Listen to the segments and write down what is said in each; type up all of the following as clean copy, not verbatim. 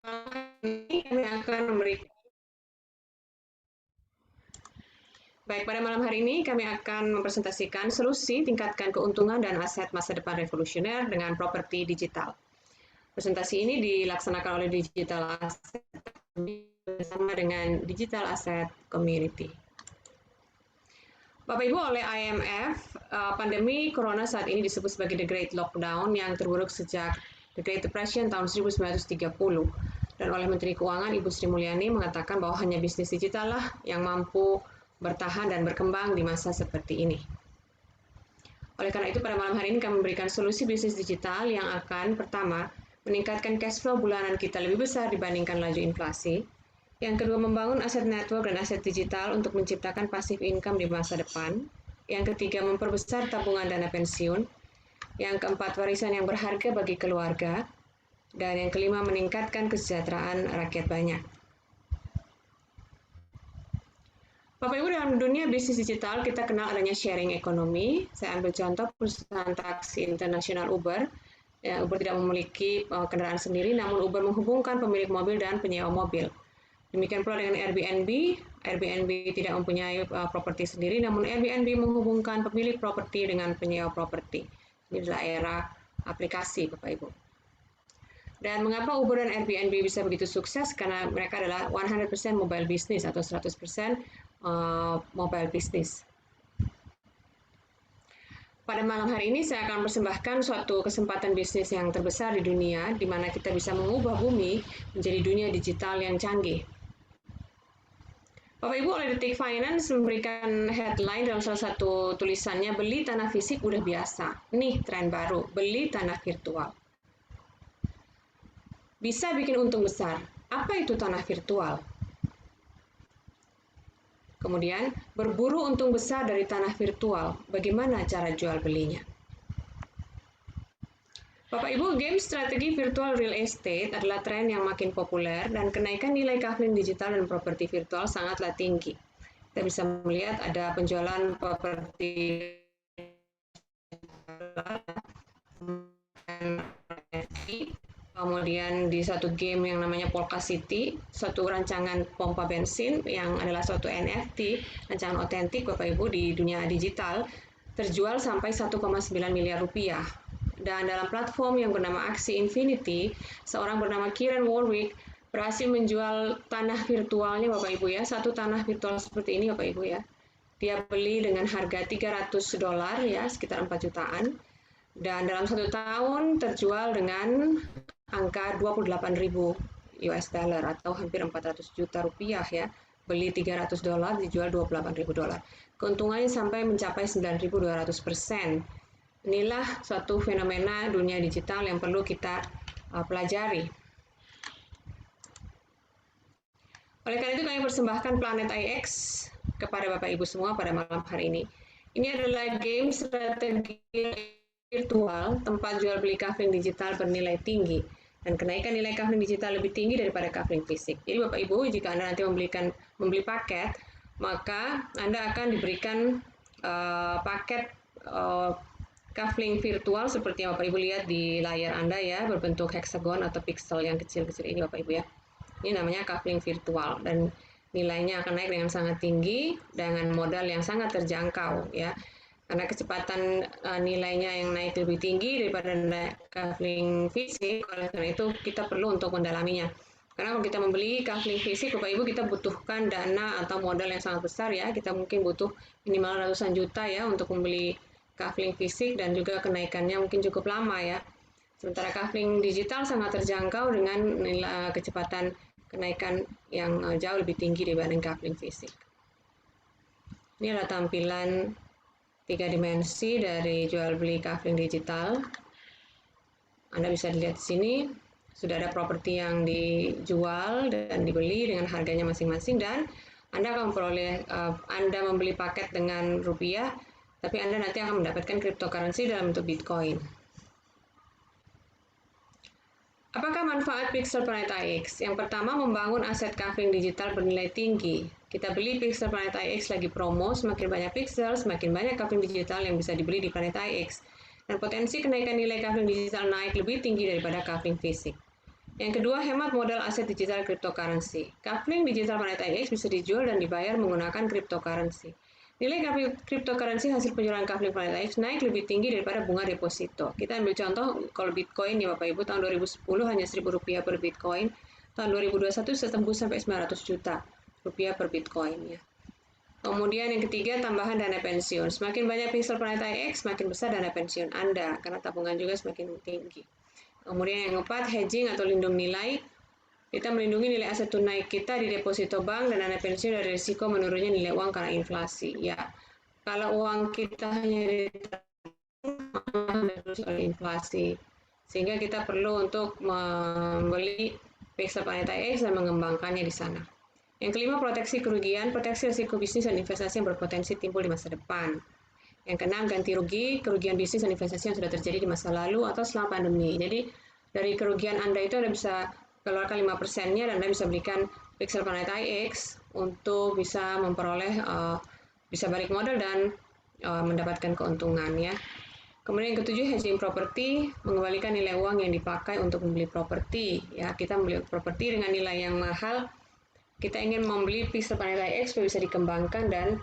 Ini kami akan memberikan Baik, pada malam hari ini kami akan mempresentasikan solusi tingkatkan keuntungan dan aset masa depan revolusioner dengan properti digital. Presentasi ini dilaksanakan oleh Digital Asset bersama dengan Digital Asset Community. Bapak Ibu, oleh IMF, pandemi corona saat ini disebut sebagai The Great Lockdown yang terburuk sejak The Great Depression tahun 1930. Dan oleh Menteri Keuangan Ibu Sri Mulyani mengatakan bahwa hanya bisnis digital lah yang mampu bertahan dan berkembang di masa seperti ini. Oleh karena itu, pada malam hari ini kami memberikan solusi bisnis digital yang akan, pertama, meningkatkan cash flow bulanan kita lebih besar dibandingkan laju inflasi. Yang kedua, membangun aset network dan aset digital untuk menciptakan passive income di masa depan. Yang ketiga, memperbesar tabungan dana pensiun. Yang keempat, warisan yang berharga bagi keluarga. Dan yang kelima, meningkatkan kesejahteraan rakyat banyak. Bapak Ibu, dalam dunia bisnis digital kita kenal adanya sharing ekonomi. Saya ambil contoh perusahaan taksi internasional Uber. Ya, Uber tidak memiliki kendaraan sendiri, namun Uber menghubungkan pemilik mobil dan penyewa mobil. Demikian pula dengan Airbnb. Airbnb tidak mempunyai properti sendiri, namun Airbnb menghubungkan pemilik properti dengan penyewa properti. Ini adalah era aplikasi, Bapak Ibu. Dan mengapa Uber dan Airbnb bisa begitu sukses? Karena mereka adalah 100% mobile business atau 100% mobile business. Pada malam hari ini saya akan persembahkan suatu kesempatan bisnis yang terbesar di dunia, di mana kita bisa mengubah bumi menjadi dunia digital yang canggih. Bapak Ibu, oleh Detik Finance memberikan headline dalam salah satu tulisannya, beli tanah fisik udah biasa. Nih tren baru, beli tanah virtual. Bisa bikin untung besar. Apa itu tanah virtual? Kemudian, berburu untung besar dari tanah virtual. Bagaimana cara jual belinya? Bapak Ibu, game strategi virtual real estate adalah tren yang makin populer dan kenaikan nilai kafling digital dan properti virtual sangatlah tinggi. Kita bisa melihat ada penjualan properti kemudian di satu game yang namanya Polka City, suatu rancangan pompa bensin yang adalah suatu NFT, rancangan otentik Bapak Ibu di dunia digital, terjual sampai 1,9 miliar rupiah. Dan dalam platform yang bernama Axie Infinity, seorang bernama Kieran Warwick berhasil menjual tanah virtualnya Bapak Ibu ya, satu tanah virtual seperti ini Bapak Ibu ya. Dia beli dengan harga $300 ya, sekitar 4 jutaan. Dan dalam 1 tahun terjual dengan angka 28.000 US dollar atau hampir 400 juta rupiah ya. Beli $300 dijual $28.000. Keuntungannya sampai mencapai 9.200%. Inilah suatu fenomena dunia digital yang perlu kita pelajari. Oleh karena itu kami persembahkan Planet IX kepada Bapak Ibu semua pada malam hari ini. Ini adalah game strategi virtual tempat jual beli kafling digital bernilai tinggi dan kenaikan nilai kafling digital lebih tinggi daripada kafling fisik. Jadi Bapak Ibu, jika Anda nanti membeli paket, maka Anda akan diberikan paket kafling virtual seperti yang Bapak Ibu lihat di layar Anda ya, berbentuk heksagon atau pixel yang kecil-kecil ini Bapak Ibu ya. Ini namanya kafling virtual dan nilainya akan naik dengan sangat tinggi dengan modal yang sangat terjangkau ya. Karena kecepatan nilainya yang naik lebih tinggi daripada kafling fisik, oleh karena itu kita perlu untuk mendalaminya. Karena kalau kita membeli kafling fisik, Bapak Ibu, kita butuhkan dana atau modal yang sangat besar ya. Kita mungkin butuh minimal ratusan juta ya untuk membeli kafling fisik dan juga kenaikannya mungkin cukup lama ya. Sementara kafling digital sangat terjangkau dengan nilai kecepatan kenaikan yang jauh lebih tinggi dibanding kafling fisik. Ini adalah tampilan 3 dimensi dari jual beli kafling digital. Anda bisa lihat di sini sudah ada properti yang dijual dan dibeli dengan harganya masing-masing dan Anda akan memperoleh Anda membeli paket dengan rupiah, tapi Anda nanti akan mendapatkan cryptocurrency dalam bentuk Bitcoin. Apakah manfaat Pixel Planet IX? Yang pertama, membangun aset kafling digital bernilai tinggi. Kita beli Pixel Planet IX lagi promo, semakin banyak pixel, semakin banyak kafling digital yang bisa dibeli di Planet IX. Dan potensi kenaikan nilai kafling digital naik lebih tinggi daripada kafling fisik. Yang kedua, hemat modal aset digital cryptocurrency. Kafling digital Planet IX bisa dijual dan dibayar menggunakan cryptocurrency. Nilai cryptocurrency hasil penjualan Kafling Planet IX naik lebih tinggi daripada bunga deposito. Kita ambil contoh kalau Bitcoin ya Bapak Ibu, tahun 2010 hanya Rp1.000 per Bitcoin, tahun 2021 bisa tembus sampai 900 juta rupiah per Bitcoin ya. Kemudian yang ketiga, tambahan dana pensiun. Semakin banyak pixel Planet IX, semakin besar dana pensiun Anda, karena tabungan juga semakin tinggi. Kemudian yang keempat, hedging atau lindung nilai. Kita melindungi nilai aset tunai kita di deposito bank dan dana pensiun dari risiko menurunnya nilai uang karena inflasi. Ya, kalau uang kita hanya oleh inflasi, sehingga kita perlu untuk membeli pixel Planet IX dan mengembangkannya di sana. Yang kelima, proteksi kerugian, proteksi risiko bisnis dan investasi yang berpotensi timbul di masa depan. Yang keenam, ganti rugi, kerugian bisnis dan investasi yang sudah terjadi di masa lalu atau selama pandemi. Jadi, dari kerugian Anda itu Anda bisa keluarkan 5%-nya dan Anda bisa belikan pixel Planet IX untuk bisa memperoleh, bisa balik modal dan mendapatkan keuntungan ya. Kemudian yang ketujuh, hedging properti, mengembalikan nilai uang yang dipakai untuk membeli properti. Ya, kita membeli properti dengan nilai yang mahal, kita ingin membeli pixel Planet IX supaya bisa dikembangkan dan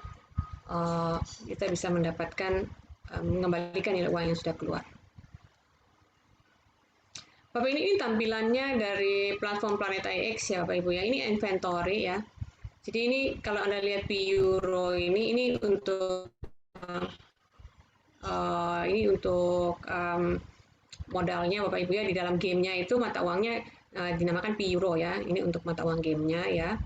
kita bisa mendapatkan mengembalikan nilai uang yang sudah keluar. Bapak ini tampilannya dari platform Planet IX ya Bapak Ibu ya. Ini inventory ya. Jadi ini kalau Anda lihat Euro ini untuk modalnya Bapak Ibu ya, di dalam gamenya itu mata uangnya dinamakan Euro ya. Ini untuk mata uang gamenya ya.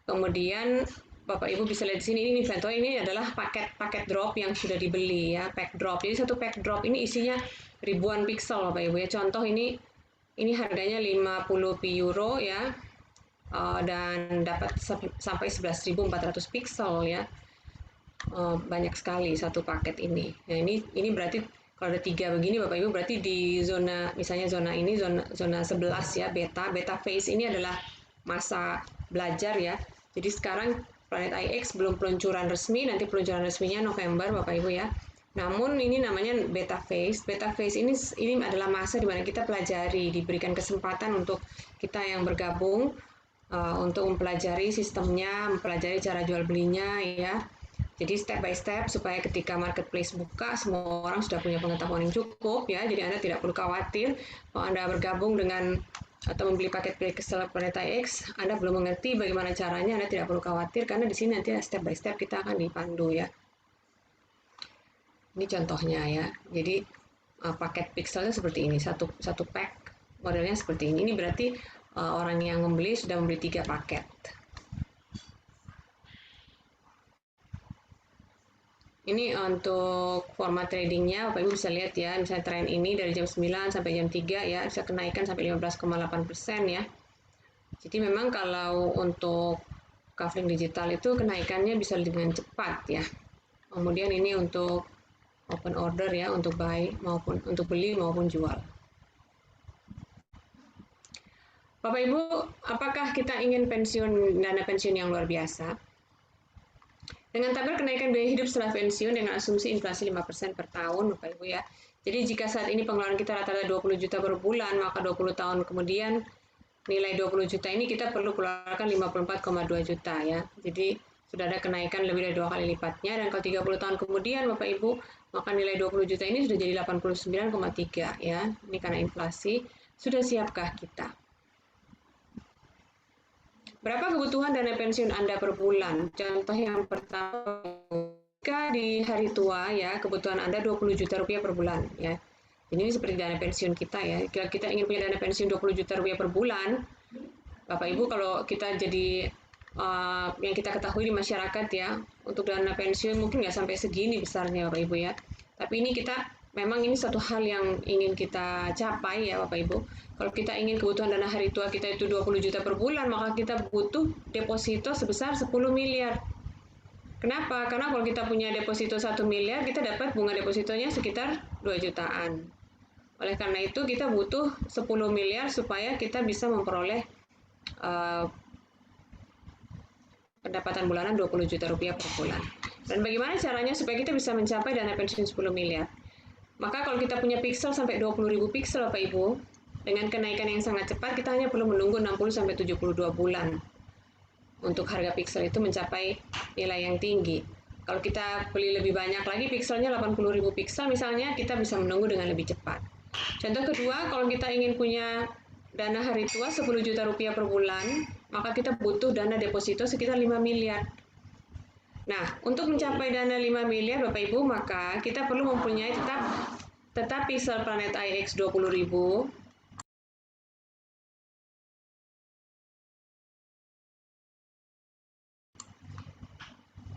Kemudian Bapak Ibu bisa lihat di sini, ini inventory, ini adalah paket drop yang sudah dibeli ya, pack drop. Jadi satu pack drop ini isinya ribuan pixel Bapak Ibu ya. Contoh ini harganya 50 euro ya, dan dapat sampai 11.400 pixel ya. Banyak sekali satu paket ini. Nah ini berarti kalau ada 3 begini Bapak Ibu, berarti di zona, misalnya zona ini zona 11 ya, beta phase ini adalah masa belajar ya. Jadi sekarang Planet IX belum peluncuran resmi, nanti peluncuran resminya November Bapak Ibu ya. Namun ini namanya beta phase. Beta phase ini adalah masa di mana kita pelajari, diberikan kesempatan untuk kita yang bergabung untuk mempelajari sistemnya, mempelajari cara jual belinya ya. Jadi step by step supaya ketika marketplace buka semua orang sudah punya pengetahuan yang cukup ya. Jadi Anda tidak perlu khawatir kalau Anda bergabung dengan atau membeli paket pixel Planet IX, Anda belum mengerti bagaimana caranya, Anda tidak perlu khawatir karena di sini nanti step by step kita akan dipandu ya. Ini contohnya ya. Jadi paket pixelnya seperti ini, satu pack modelnya seperti ini. Ini berarti orang yang membeli sudah membeli 3 paket. Ini untuk format tradingnya, Bapak Ibu bisa lihat ya, misalnya tren ini dari jam 9 sampai jam 3 ya, bisa kenaikan sampai 15,8% ya. Jadi memang kalau untuk Kafling digital itu kenaikannya bisa dengan cepat ya. Kemudian ini untuk open order ya, untuk buy maupun untuk beli maupun jual. Bapak Ibu, apakah kita ingin dana pensiun yang luar biasa? Dengan tabel kenaikan biaya hidup setelah pensiun dengan asumsi inflasi 5% per tahun, Bapak Ibu ya. Jadi jika saat ini pengeluaran kita rata-rata 20 juta per bulan, maka 20 tahun kemudian nilai 20 juta ini kita perlu keluarkan 54,2 juta ya. Jadi sudah ada kenaikan lebih dari 2 kali lipatnya, dan kalau 30 tahun kemudian Bapak Ibu, maka nilai 20 juta ini sudah jadi 89,3 ya. Ini karena inflasi. Sudah siapkah kita? Berapa kebutuhan dana pensiun Anda per bulan? Contoh yang pertama, jika di hari tua ya, kebutuhan Anda 20 juta rupiah per bulan ya. Ini seperti dana pensiun kita ya. Jika kita ingin punya dana pensiun 20 juta rupiah per bulan, Bapak Ibu kalau kita jadi yang kita ketahui di masyarakat ya, untuk dana pensiun mungkin nggak sampai segini besarnya Bapak Ibu ya. Tapi ini memang ini satu hal yang ingin kita capai ya Bapak Ibu. Kalau kita ingin kebutuhan dana hari tua kita itu 20 juta per bulan, maka kita butuh deposito sebesar 10 miliar. Kenapa? Karena kalau kita punya deposito 1 miliar, kita dapat bunga depositonya sekitar 2 jutaan. Oleh karena itu kita butuh 10 miliar supaya kita bisa memperoleh pendapatan bulanan 20 juta rupiah per bulan. Dan bagaimana caranya supaya kita bisa mencapai dana pensiun 10 miliar? Maka kalau kita punya pixel sampai 20.000 pixel Bapak Ibu, Dengan kenaikan yang sangat cepat, kita hanya perlu menunggu 60-72 bulan untuk harga pixel itu mencapai nilai yang tinggi. Kalau kita beli lebih banyak lagi pixelnya 80.000 pixel misalnya, kita bisa menunggu dengan lebih cepat. Contoh kedua, kalau kita ingin punya dana hari tua 10 juta rupiah per bulan, maka kita butuh dana deposito sekitar 5 miliar. Nah, untuk mencapai dana 5 miliar Bapak Ibu, maka kita perlu mempunyai tetap pixel Planet IX 20.000,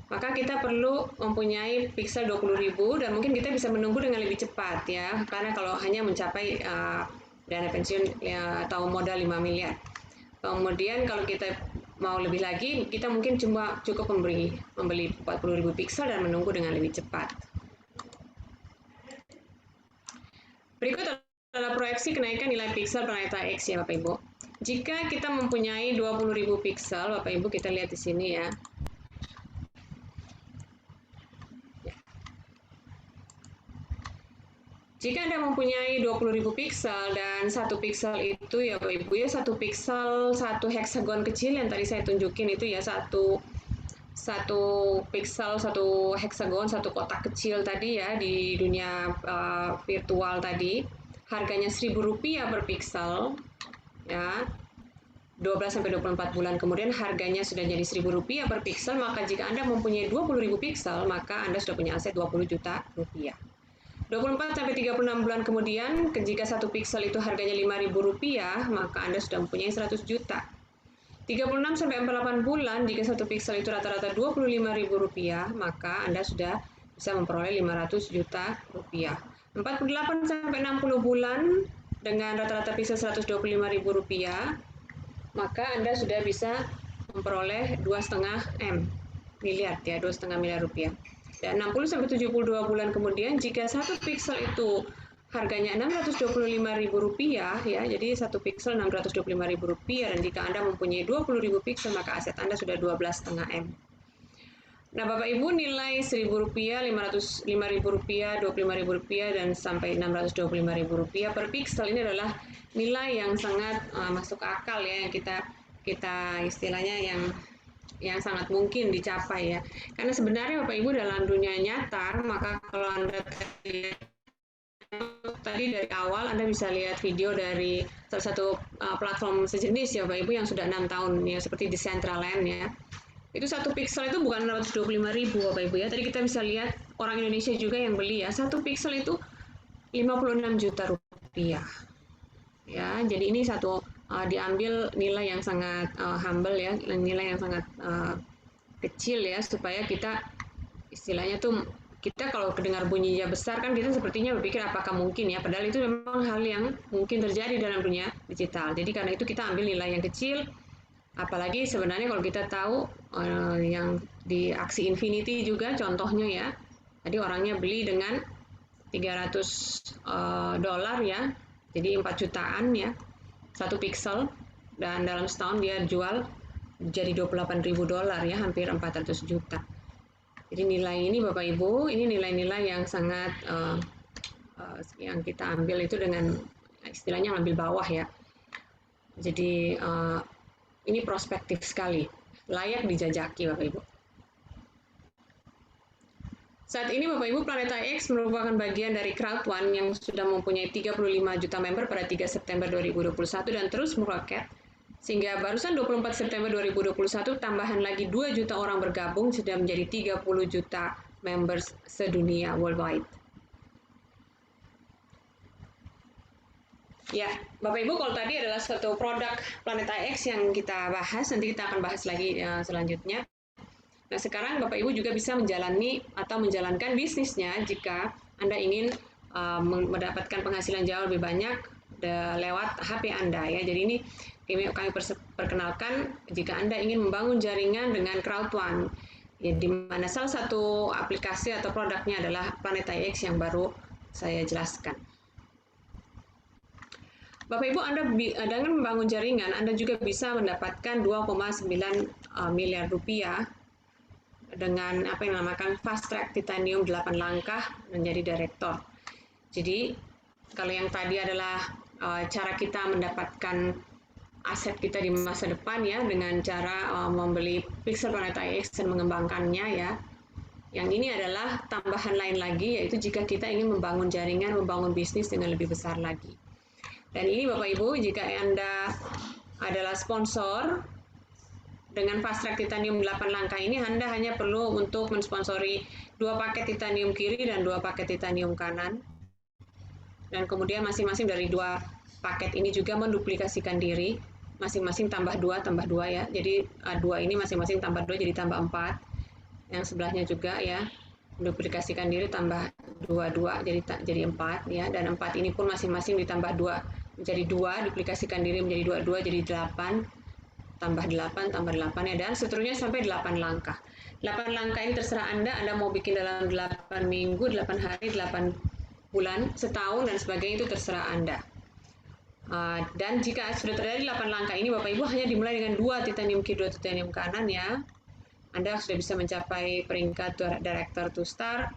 maka kita perlu mempunyai pixel 20.000 dan mungkin kita bisa menunggu dengan lebih cepat ya, karena kalau hanya mencapai dana pensiun ya, atau modal 5 miliar. Kemudian kalau kita mau lebih lagi, kita mungkin cuma cukup membeli 40.000 pixel dan menunggu dengan lebih cepat. Berikut adalah proyeksi kenaikan nilai pixel Planet IX ya Bapak Ibu. Jika kita mempunyai 20.000 pixel, Bapak Ibu kita lihat di sini ya. Jika Anda mempunyai 20.000 pixel dan satu pixel itu ya Bapak Ibu ya, satu pixel satu heksagon kecil yang tadi saya tunjukin itu ya, satu pixel satu heksagon, satu kotak kecil tadi ya di dunia virtual tadi, harganya Rp1.000 per pixel ya. 12 sampai 24 bulan kemudian harganya sudah jadi Rp1.000 per pixel, maka jika Anda mempunyai 20.000 pixel, maka Anda sudah punya aset 20 juta rupiah. 24 sampai 36 bulan kemudian, jika satu pixel itu harganya Rp5.000, maka Anda sudah mempunyai 100 juta. 36 sampai 48 bulan, jika satu pixel itu rata-rata Rp25.000, maka Anda sudah bisa memperoleh 500 juta rupiah. 48 sampai 60 bulan dengan rata-rata pixel Rp125.000, maka Anda sudah bisa memperoleh 2,5 miliar ya, 2,5 miliar rupiah. Dan 60 sampai 72 bulan kemudian, jika satu pixel itu harganya Rp625.000 ya, jadi satu pixel Rp625.000, dan jika Anda mempunyai 20.000 pixel maka aset Anda sudah 12,5 M. Nah Bapak Ibu, nilai Rp1.000, Rp5.000, Rp25.000 dan sampai Rp625.000 per pixel ini adalah nilai yang sangat masuk akal ya, yang kita istilahnya yang sangat mungkin dicapai ya. Karena sebenarnya Bapak Ibu dalam dunia nyata, maka kalau Anda tadi dari awal Anda bisa lihat video dari salah satu platform sejenis ya Bapak Ibu yang sudah 6 tahun ya, seperti Decentraland ya. Itu satu pixel itu bukan Rp125.000 Bapak Ibu ya. Tadi kita bisa lihat orang Indonesia juga yang beli ya. Satu pixel itu Rp56 juta. Ya, jadi ini satu diambil nilai yang sangat humble ya, nilai yang sangat kecil ya, supaya kita istilahnya tuh, kita kalau kedengar bunyinya besar kan kita sepertinya berpikir apakah mungkin ya, padahal itu memang hal yang mungkin terjadi dalam dunia digital. Jadi karena itu kita ambil nilai yang kecil, apalagi sebenarnya kalau kita tahu yang di aksi Infinity juga contohnya ya, tadi orangnya beli dengan $300 ya, jadi 4 jutaan ya, satu pixel, dan dalam setahun dia jual jadi $28.000 ya, hampir 400 juta. Jadi nilai ini Bapak Ibu, ini nilai-nilai yang sangat yang kita ambil itu dengan istilahnya ambil bawah ya. Jadi ini prospektif sekali, layak dijajaki Bapak Ibu. Saat ini Bapak Ibu, Planet IX merupakan bagian dari Crowd1 yang sudah mempunyai 35 juta member pada 3 September 2021 dan terus meroket, sehingga barusan 24 September 2021 tambahan lagi 2 juta orang bergabung sudah menjadi 30 juta members sedunia worldwide. Ya, Bapak Ibu, kalau tadi adalah satu produk Planet IX yang kita bahas, nanti kita akan bahas lagi selanjutnya. Nah, sekarang Bapak Ibu juga bisa menjalani atau menjalankan bisnisnya jika Anda ingin mendapatkan penghasilan jauh lebih banyak lewat HP Anda ya. Jadi ini kami perkenalkan jika Anda ingin membangun jaringan dengan Crowd1, ya, di mana salah satu aplikasi atau produknya adalah Planet IX yang baru saya jelaskan. Bapak Ibu, Anda dengan membangun jaringan, Anda juga bisa mendapatkan 2,9 miliar rupiah dengan apa yang dinamakan Fast Track Titanium 8 langkah menjadi direktur. Jadi kalau yang tadi adalah cara kita mendapatkan aset kita di masa depan ya dengan cara membeli Pixel Planet IX dan mengembangkannya ya. Yang ini adalah tambahan lain lagi, yaitu jika kita ingin membangun jaringan, membangun bisnis dengan lebih besar lagi. Dan ini Bapak Ibu, jika Anda adalah sponsor dengan Fast Track Titanium 8 langkah ini, Anda hanya perlu untuk mensponsori 2 paket titanium kiri dan 2 paket titanium kanan. Dan kemudian masing-masing dari 2 paket ini juga menduplikasikan diri, masing-masing tambah 2 ya. Jadi 2 ini masing-masing tambah 2 jadi tambah 4. Yang sebelahnya juga ya, duplikasikan diri tambah 22 jadi 4 ya, dan 4 ini pun masing-masing ditambah 2 menjadi 2, duplikasikan diri menjadi 22 jadi 8 tambah 8 ya, dan seterusnya sampai 8 langkah. 8 langkah ini terserah Anda mau bikin dalam 8 minggu, 8 hari, 8 bulan, setahun dan sebagainya, itu terserah Anda. Dan jika sudah terjadi 8 langkah ini Bapak Ibu hanya dimulai dengan 2 titanium kiri, 2 titanium kanan ya, Anda sudah bisa mencapai peringkat Director to Star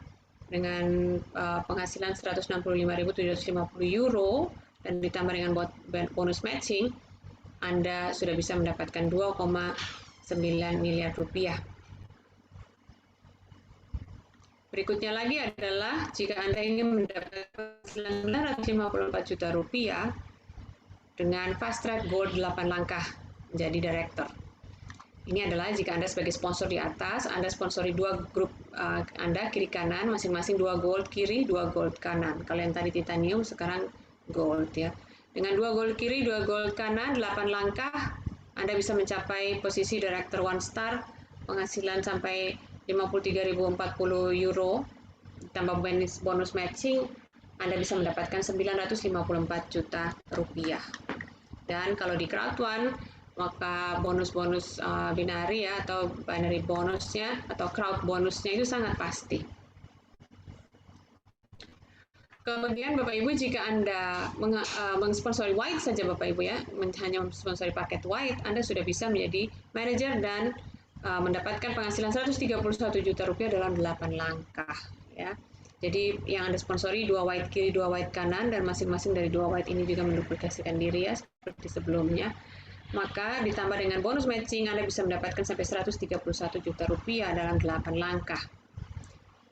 dengan penghasilan 165.750 euro dan ditambah dengan bonus matching, Anda sudah bisa mendapatkan 2,9 miliar rupiah. Berikutnya lagi adalah jika Anda ingin mendapatkan penghasilan 954 juta rupiah dengan Fast Track Gold 8 langkah menjadi Director. Ini adalah jika Anda sebagai sponsor di atas, Anda sponsori 2 grup Anda kiri kanan, masing-masing 2 gold kiri, 2 gold kanan. Kalau yang tadi titanium, sekarang gold ya. Dengan 2 gold kiri, 2 gold kanan, 8 langkah, Anda bisa mencapai posisi Director 1 Star, penghasilan sampai 53.040 euro, tambah bonus matching, Anda bisa mendapatkan 954 juta rupiah. Dan kalau di Crowd One, maka bonus-bonus binari ya, atau binary bonusnya atau crowd bonusnya itu sangat pasti. Kemudian Bapak Ibu, jika Anda mengsponsori white saja Bapak Ibu ya, hanya mensponsori paket white, Anda sudah bisa menjadi manajer dan mendapatkan penghasilan 131 juta rupiah dalam 8 langkah ya. Jadi yang Anda sponsori 2 white kiri, 2 white kanan, dan masing-masing dari 2 white ini juga menduplikasikan diri ya seperti sebelumnya. Maka ditambah dengan bonus matching Anda bisa mendapatkan sampai 131 juta rupiah dalam 8 langkah.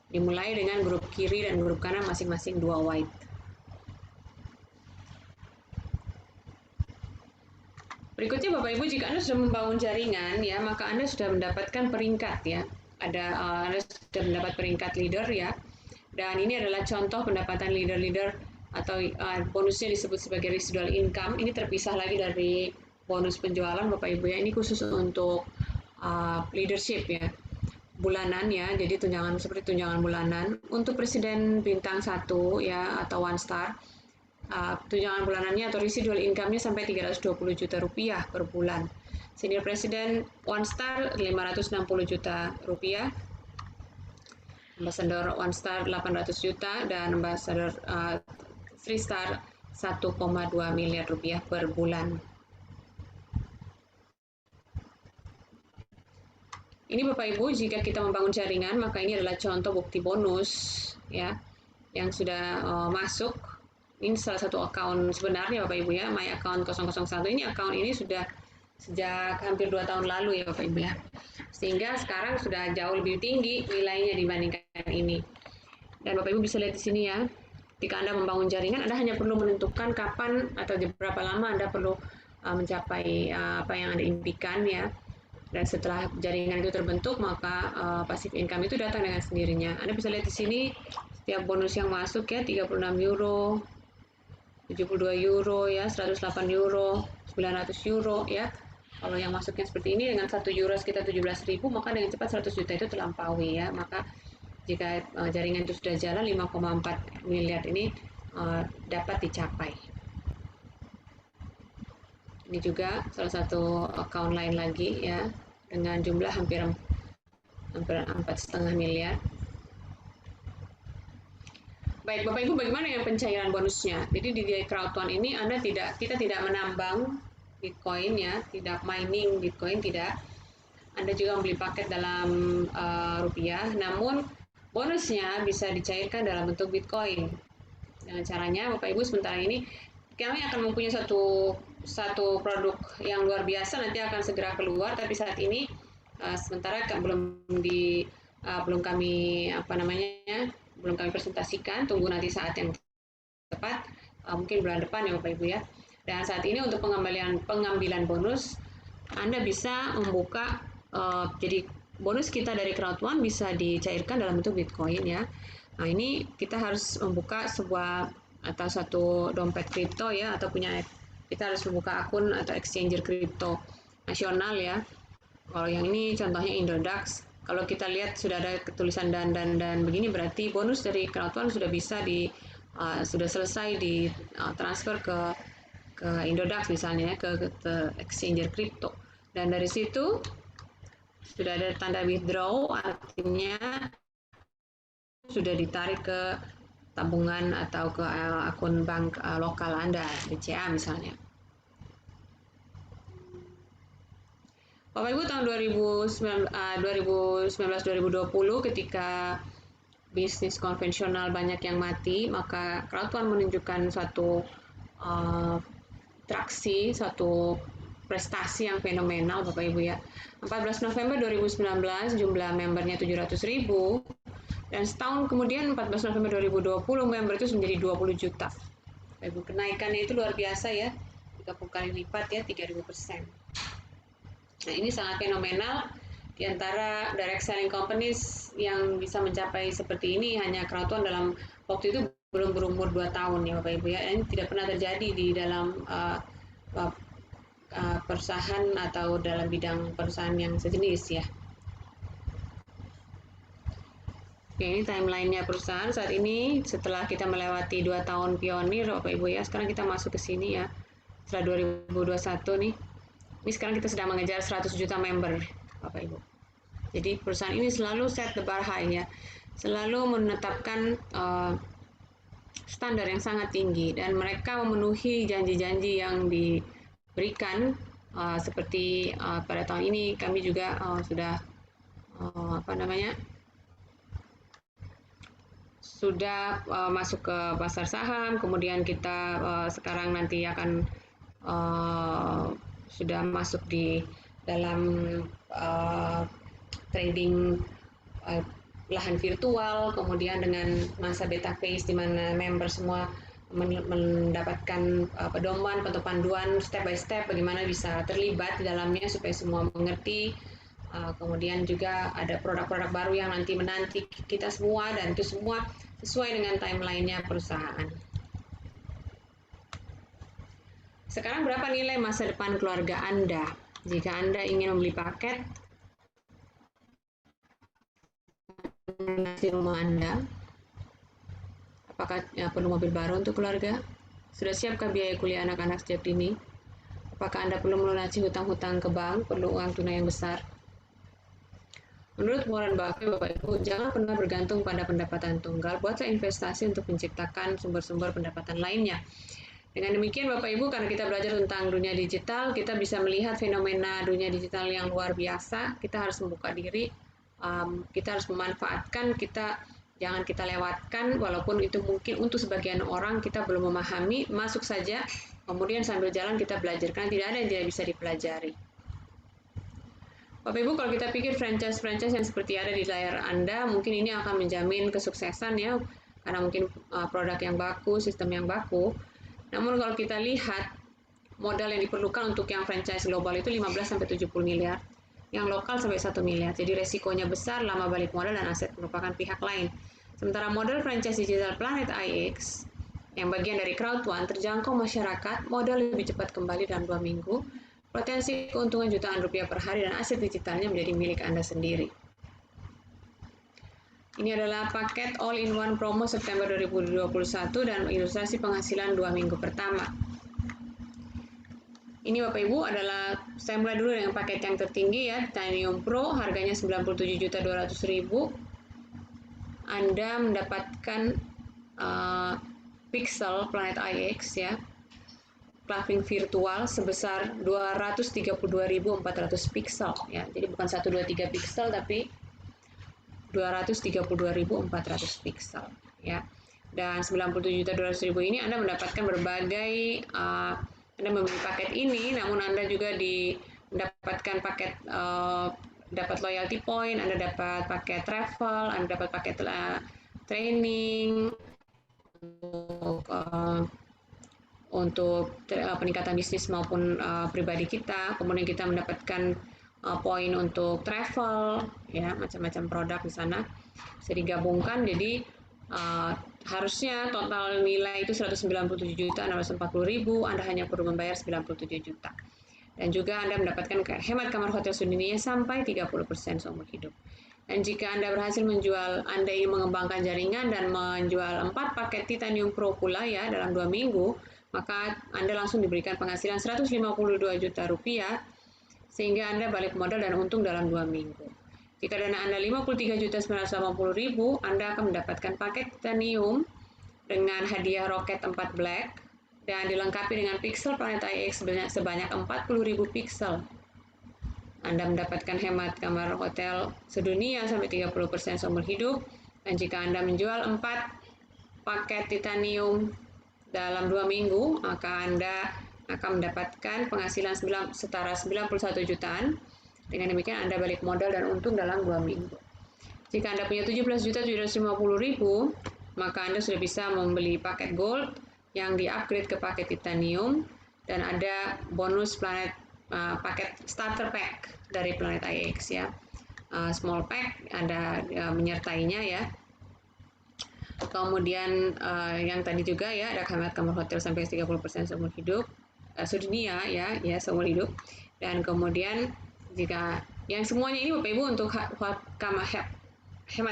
Dimulai dengan grup kiri dan grup kanan masing-masing 2 white. Berikutnya Bapak Ibu, jika Anda sudah membangun jaringan ya, maka Anda sudah mendapatkan peringkat ya. Anda sudah mendapat peringkat leader ya. Dan ini adalah contoh pendapatan leader-leader atau bonusnya disebut sebagai residual income. Ini terpisah lagi dari bonus penjualan Bapak Ibu ya, ini khusus untuk leadership ya, bulanan ya, jadi tunjangan seperti tunjangan bulanan. Untuk presiden bintang 1 ya atau 1 star, tunjangan bulanannya atau residual income-nya sampai 320 juta rupiah per bulan. Senior presiden 1 star 560 juta rupiah, ambassador 1 star 800 juta, dan ambassador 3 star 1,2 miliar rupiah per bulan. Ini Bapak Ibu, jika kita membangun jaringan, maka ini adalah contoh bukti bonus ya yang sudah masuk. Ini salah satu account sebenarnya Bapak Ibu ya, My Account 001. Ini account ini sudah sejak hampir 2 tahun lalu ya Bapak Ibu ya. Sehingga sekarang sudah jauh lebih tinggi nilainya dibandingkan ini. Dan Bapak Ibu bisa lihat di sini ya, jika Anda membangun jaringan, Anda hanya perlu menentukan kapan atau berapa lama Anda perlu mencapai apa yang Anda impikan ya. Dan setelah jaringan itu terbentuk, maka passive income itu datang dengan sendirinya. Anda bisa lihat di sini setiap bonus yang masuk ya, 36 euro, 72 euro ya, 108 euro, 900 euro ya. Kalau yang masuknya seperti ini dengan 1 euro sekitar 17.000, maka dengan cepat 100 juta itu terlampaui ya. Maka jika jaringan itu sudah jalan, 5,4 miliar ini dapat dicapai. Ini juga salah satu account lain lagi ya, dengan jumlah hampir 4,5 miliar. Baik Bapak Ibu, bagaimana yang pencairan bonusnya? Jadi di Crowd One ini kita tidak menambang Bitcoin ya, tidak mining Bitcoin, tidak. Anda juga membeli paket dalam rupiah, namun bonusnya bisa dicairkan dalam bentuk Bitcoin. Dengan caranya Bapak Ibu sementara ini kami akan mempunyai satu produk yang luar biasa, nanti akan segera keluar, tapi saat ini sementara belum kami belum kami presentasikan, tunggu nanti saat yang tepat, mungkin bulan depan ya Bapak Ibu ya. Dan saat ini untuk pengambilan bonus, Anda bisa membuka, jadi bonus kita dari Crowd1 bisa dicairkan dalam bentuk Bitcoin ya. Nah ini kita harus membuka sebuah atau satu dompet kripto ya, atau kita harus membuka akun atau exchanger kripto nasional ya. Kalau yang ini contohnya Indodax. Kalau kita lihat sudah ada tulisan dan begini, berarti bonus dari Crowd1 sudah bisa sudah selesai di transfer ke Indodax misalnya ya, ke exchanger kripto. Dan dari situ sudah ada tanda withdraw, artinya sudah ditarik ke tabungan atau ke akun bank lokal Anda, BCA misalnya. Bapak Ibu, tahun 2019-2020 ketika bisnis konvensional banyak yang mati, maka Crowd1 menunjukkan suatu traksi, suatu prestasi yang fenomenal Bapak Ibu ya. 14 November 2019 jumlah membernya 700.000, dan setahun kemudian 14 November 2020 member itu menjadi 20 juta. Bapak Ibu, kenaikannya itu luar biasa ya, 30 kali lipat ya, 3000%. Nah ini sangat fenomenal. Di antara direct selling companies yang bisa mencapai seperti ini hanya Crowd1 dalam waktu itu belum berumur 2 tahun ya Bapak Ibu ya. Ini tidak pernah terjadi di dalam perusahaan atau dalam bidang perusahaan yang sejenis ya. Oke, ini timelinenya perusahaan saat ini setelah kita melewati 2 tahun pionir Bapak Ibu ya. Sekarang kita masuk ke sini ya. Setelah 2021 nih. Ini sekarang kita sedang mengejar 100 juta member, Bapak Ibu. Jadi perusahaan ini selalu set the bar high ya, selalu menetapkan standar yang sangat tinggi dan mereka memenuhi janji-janji yang diberikan. Seperti pada tahun ini kami juga sudah masuk ke pasar saham, kemudian kita sekarang nanti akan sudah masuk di dalam trading lahan virtual, kemudian dengan masa beta phase di mana member semua mendapatkan pedoman atau panduan step by step bagaimana bisa terlibat di dalamnya supaya semua mengerti. Kemudian juga ada produk-produk baru yang nanti menanti kita semua, dan itu semua sesuai dengan timelinenya perusahaan. Sekarang berapa nilai masa depan keluarga Anda? Jika Anda ingin membeli paket di rumah Anda, apakah perlu mobil baru untuk keluarga? Sudah siapkah biaya kuliah anak-anak sejak dini? Apakah Anda perlu melunasi hutang-hutang ke bank, perlu uang tunai yang besar? Menurut Warren Buffett, Bapak Ibu, jangan pernah bergantung pada pendapatan tunggal, buatlah investasi untuk menciptakan sumber-sumber pendapatan lainnya. Dengan demikian Bapak Ibu, karena kita belajar tentang dunia digital, kita bisa melihat fenomena dunia digital yang luar biasa. Kita harus membuka diri, kita harus memanfaatkan, jangan kita lewatkan, walaupun itu mungkin untuk sebagian orang kita belum memahami, masuk saja, kemudian sambil jalan kita belajar, karena tidak ada yang tidak bisa dipelajari. Bapak Ibu, kalau kita pikir franchise-franchise yang seperti ada di layar Anda, mungkin ini akan menjamin kesuksesan ya, karena mungkin produk yang baku, sistem yang baku. Namun kalau kita lihat modal yang diperlukan untuk yang franchise global itu 15-70 miliar, yang lokal sampai 1 miliar. Jadi resikonya besar, lama balik modal dan aset merupakan pihak lain. Sementara model franchise digital Planet IX yang bagian dari Crowd1 terjangkau masyarakat, modal lebih cepat kembali dalam 2 minggu, potensi keuntungan jutaan rupiah per hari dan aset digitalnya menjadi milik Anda sendiri. Ini adalah paket all-in-one promo September 2021 dan ilustrasi penghasilan 2 minggu pertama. Ini Bapak Ibu adalah, saya mulai dulu dengan paket yang tertinggi ya, Titanium Pro, harganya 97.200.000. Anda mendapatkan pixel Planet IX ya, claving virtual sebesar 232.400 pixel ya. Jadi bukan 1, 2, 3 pixel tapi 232.400 pixel ya. Dan 97.200.000 ini Anda mendapatkan berbagai Anda membeli paket ini, namun Anda juga mendapatkan paket dapat loyalty point, Anda dapat paket travel, Anda dapat paket training untuk peningkatan bisnis maupun pribadi kita. Kemudian kita mendapatkan poin untuk travel, ya, macam-macam produk di sana bisa digabungkan. Jadi harusnya total nilai itu 197 juta, 640.000, Anda hanya perlu membayar 97 juta. Dan juga Anda mendapatkan hemat kamar hotel sedunia sampai 30% seumur hidup. Dan jika Anda berhasil menjual, Anda ingin mengembangkan jaringan dan menjual 4 paket Titanium Pro pula ya dalam 2 minggu, maka Anda langsung diberikan penghasilan 152 juta rupiah, sehingga Anda balik modal dan untung dalam 2 minggu. Jika dana Anda 53.980.000, Anda akan mendapatkan paket Titanium dengan hadiah roket 4 black, dan dilengkapi dengan pixel Planet IX sebanyak 40.000 pixel. Anda mendapatkan hemat kamar hotel sedunia sampai 30% seumur hidup. Dan jika Anda menjual 4 paket Titanium dalam 2 minggu, maka Anda akan mendapatkan penghasilan setara 91 jutaan. Dengan demikian Anda balik modal dan untung dalam 2 minggu. Jika Anda punya 17.750.000, maka Anda sudah bisa membeli paket gold yang di-upgrade ke paket titanium, dan ada bonus paket starter pack dari Planet IX ya. Small pack ada menyertainya ya. Kemudian yang tadi juga ya, ada kamar hotel sampai 30% seumur hidup sedunia ya seumur hidup. Dan kemudian jika yang semuanya ini Bapak Ibu untuk hemat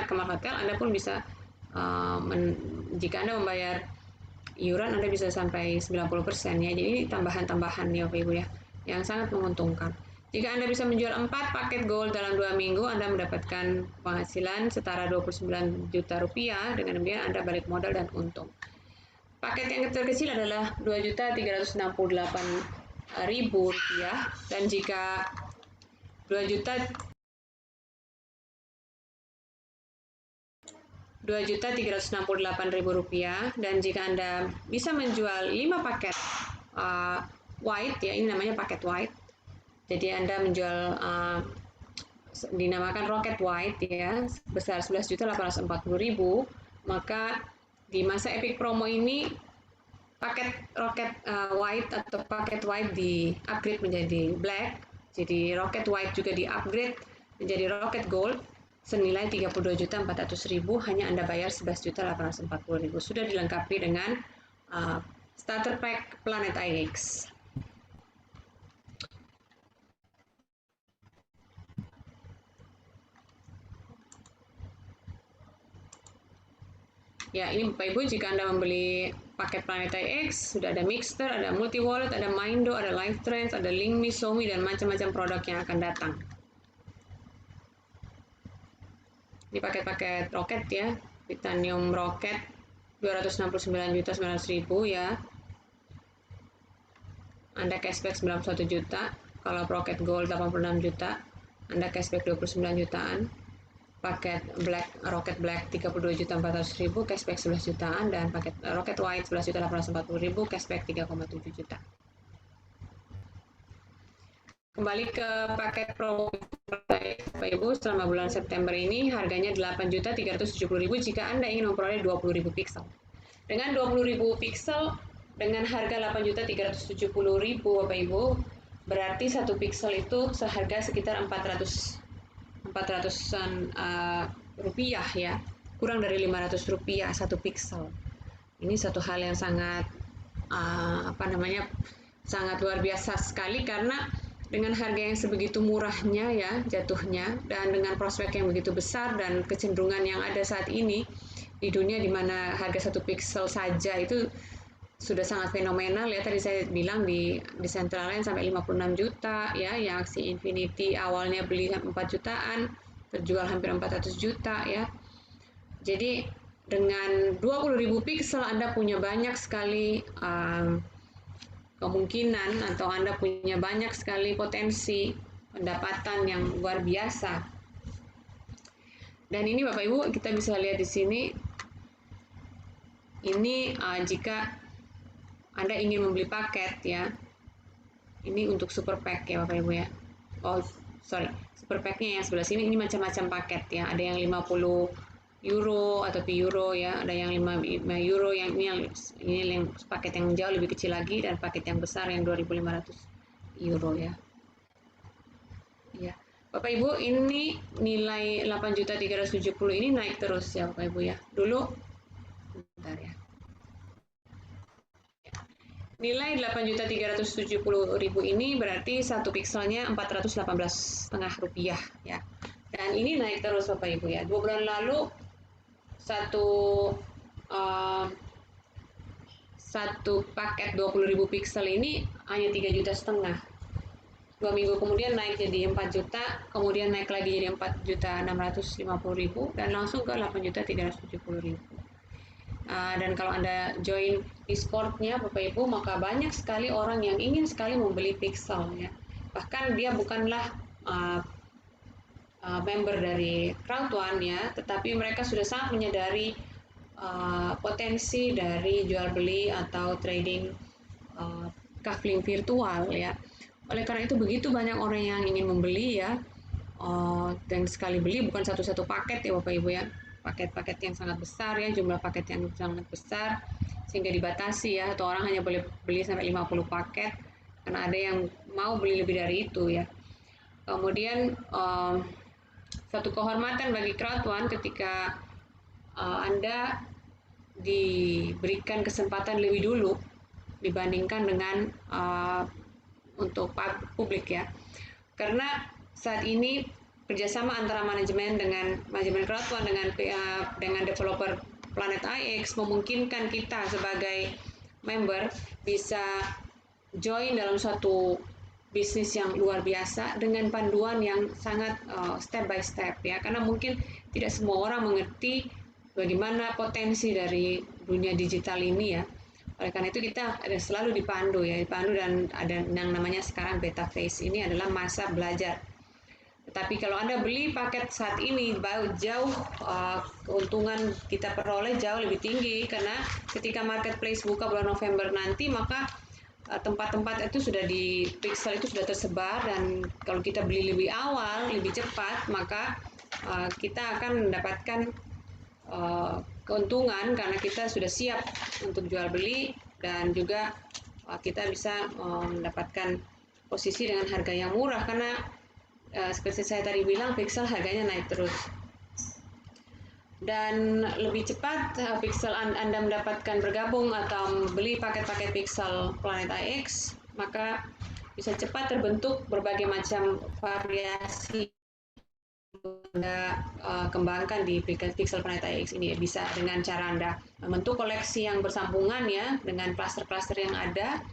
kamar hotel, Anda pun bisa jika Anda membayar iuran Anda bisa sampai 90% ya. Jadi ini tambahan-tambahan ya Bapak Ibu ya, yang sangat menguntungkan. Jika Anda bisa menjual 4 paket gold dalam 2 minggu, Anda mendapatkan penghasilan setara 29 juta rupiah. Dengan demikian Anda balik modal dan untung. Paket yang terkecil adalah 2.368.000 rupiah, dan jika 2.368.000 rupiah, dan jika Anda bisa menjual 5 paket white ya, ini namanya paket white. Jadi Anda menjual dinamakan Rocket White ya, sebesar 11.840.000, maka di masa Epic Promo ini paket Rocket White atau paket White di upgrade menjadi Black. Jadi Rocket White juga di upgrade menjadi Rocket Gold senilai 32.400.000, hanya Anda bayar 11.840.000. Sudah dilengkapi dengan starter pack Planet IX. Ya, ini Bapak Ibu, jika Anda membeli paket Planet IX, sudah ada Mixter, ada Multi Wallet, ada Mindo, ada Live Trends, ada LinkMe, Somi, dan macam-macam produk yang akan datang. Ini paket-paket roket ya, Titanium Rocket 269.900.000 ya. Anda cashback 91 juta, kalau Rocket Gold 86 juta, Anda cashback 29 jutaan. Paket Rocket Black 32.400.000, cashback 11 jutaan, dan paket Rocket White 11.840.000, cashback 3,7 juta. Kembali ke paket promo Bapak Ibu, selama bulan September ini harganya 8.370.000 jika Anda ingin memperoleh 20.000 pixel. Dengan 20.000 pixel dengan harga 8.370.000 Bapak Ibu, berarti satu pixel itu seharga sekitar 400-an rupiah ya, kurang dari 500 rupiah satu pixel. Ini satu hal yang sangat sangat luar biasa sekali, karena dengan harga yang sebegitu murahnya ya jatuhnya, dan dengan prospek yang begitu besar dan kecenderungan yang ada saat ini di dunia, di mana harga satu pixel saja itu sudah sangat fenomenal ya. Tadi saya bilang di Decentraland sampai 56 juta ya, yang aksi Infinity awalnya beli 4 jutaan, terjual hampir 400 juta ya. Jadi dengan 20.000 pixel Anda punya banyak sekali kemungkinan, atau Anda punya banyak sekali potensi pendapatan yang luar biasa. Dan ini Bapak Ibu, kita bisa lihat di sini Ini jika Anda ingin membeli paket ya. Ini untuk super pack ya Bapak Ibu ya. Oh, sorry. Super packnya yang sebelah sini ini macam-macam paket ya. Ada yang 50 euro atau euro ya. Ada yang 5 euro yang ini yang paket yang jauh lebih kecil lagi dan paket yang besar yang 2.500 euro ya. Ya. Bapak Ibu, ini nilai 8.370 ini naik terus ya Bapak Ibu ya. Dulu bentar ya. Nilai 8.370.000 ini berarti satu pikselnya 418,5 rupiah ya. Dan ini naik terus Bapak Ibu ya. 2 bulan lalu satu uh, satu paket 20.000 piksel ini hanya 3,5 juta. 2 minggu kemudian naik jadi 4 juta, kemudian naik lagi jadi 4.650.000 dan langsung ke 8.370.000. Dan kalau Anda join Discord-nya Bapak Ibu, maka banyak sekali orang yang ingin sekali membeli pixel ya. Bahkan dia bukanlah member dari Crowd1 ya, tetapi mereka sudah sangat menyadari potensi dari jual beli atau trading cufflink virtual ya. Oleh karena itu begitu banyak orang yang ingin membeli ya, dan sekali beli bukan satu-satu paket ya Bapak Ibu ya, paket-paket yang sangat besar ya, jumlah paket yang sangat besar sehingga dibatasi ya, atau orang hanya boleh beli sampai 50 paket karena ada yang mau beli lebih dari itu ya. Kemudian satu kehormatan bagi Crowd1 ketika Anda diberikan kesempatan lebih dulu dibandingkan dengan untuk publik ya. Karena saat ini kerjasama antara manajemen Crowd1 dengan developer Planet IX memungkinkan kita sebagai member bisa join dalam suatu bisnis yang luar biasa dengan panduan yang sangat step by step ya, karena mungkin tidak semua orang mengerti bagaimana potensi dari dunia digital ini ya. Oleh karena itu kita ada selalu dipandu dan ada yang namanya sekarang beta phase, ini adalah masa belajar. Tetapi kalau Anda beli paket saat ini jauh keuntungan kita peroleh jauh lebih tinggi, karena ketika marketplace buka bulan November nanti maka tempat-tempat itu sudah di pixel itu sudah tersebar, dan kalau kita beli lebih awal lebih cepat maka kita akan mendapatkan keuntungan karena kita sudah siap untuk jual beli, dan juga kita bisa mendapatkan posisi dengan harga yang murah karena seperti saya tadi bilang pixel harganya naik terus. Dan lebih cepat pixel Anda mendapatkan bergabung atau beli paket-paket pixel Planet IX, maka bisa cepat terbentuk berbagai macam variasi Anda kembangkan di pixel Planet IX ini. Bisa dengan cara Anda membentuk koleksi yang bersambungan ya dengan klaster-klaster yang ada,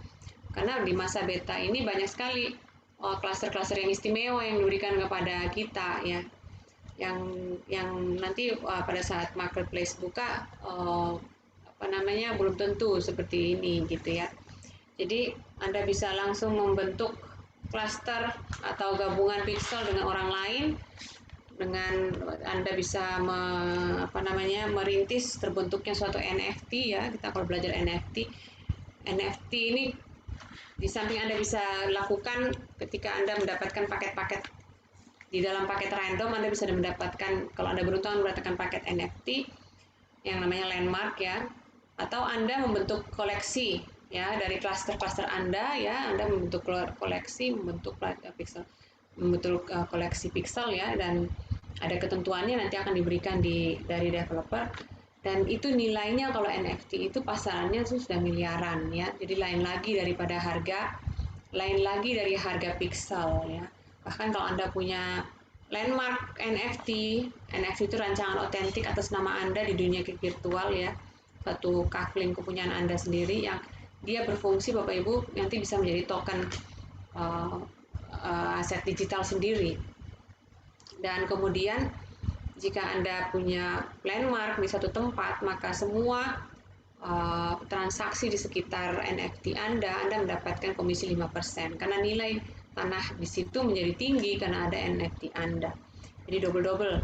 karena di masa beta ini banyak sekali klaster-klaster yang istimewa yang diberikan kepada kita ya, yang nanti pada saat marketplace buka belum tentu seperti ini gitu ya. Jadi Anda bisa langsung membentuk klaster atau gabungan pixel dengan orang lain, dengan Anda bisa merintis terbentuknya suatu NFT ya. Kita kalau belajar NFT ini di samping Anda bisa lakukan ketika Anda mendapatkan paket-paket di dalam paket random, Anda bisa mendapatkan, kalau Anda beruntung mendapatkan paket NFT yang namanya landmark ya, atau Anda membentuk koleksi ya dari klaster-klaster Anda ya, Anda membentuk koleksi, membentuk koleksi pixel ya, dan ada ketentuannya nanti akan diberikan dari developer, dan itu nilainya kalau NFT itu pasarannya sudah miliaran ya, jadi lain lagi dari harga pixel ya. Bahkan kalau Anda punya landmark NFT itu rancangan otentik atas nama Anda di dunia virtual ya, satu cufflink kepunyaan Anda sendiri yang dia berfungsi Bapak Ibu nanti bisa menjadi token aset digital sendiri. Dan kemudian jika Anda punya landmark di satu tempat, maka semua transaksi di sekitar NFT Anda mendapatkan komisi 5%, karena nilai tanah di situ menjadi tinggi karena ada NFT Anda. Jadi double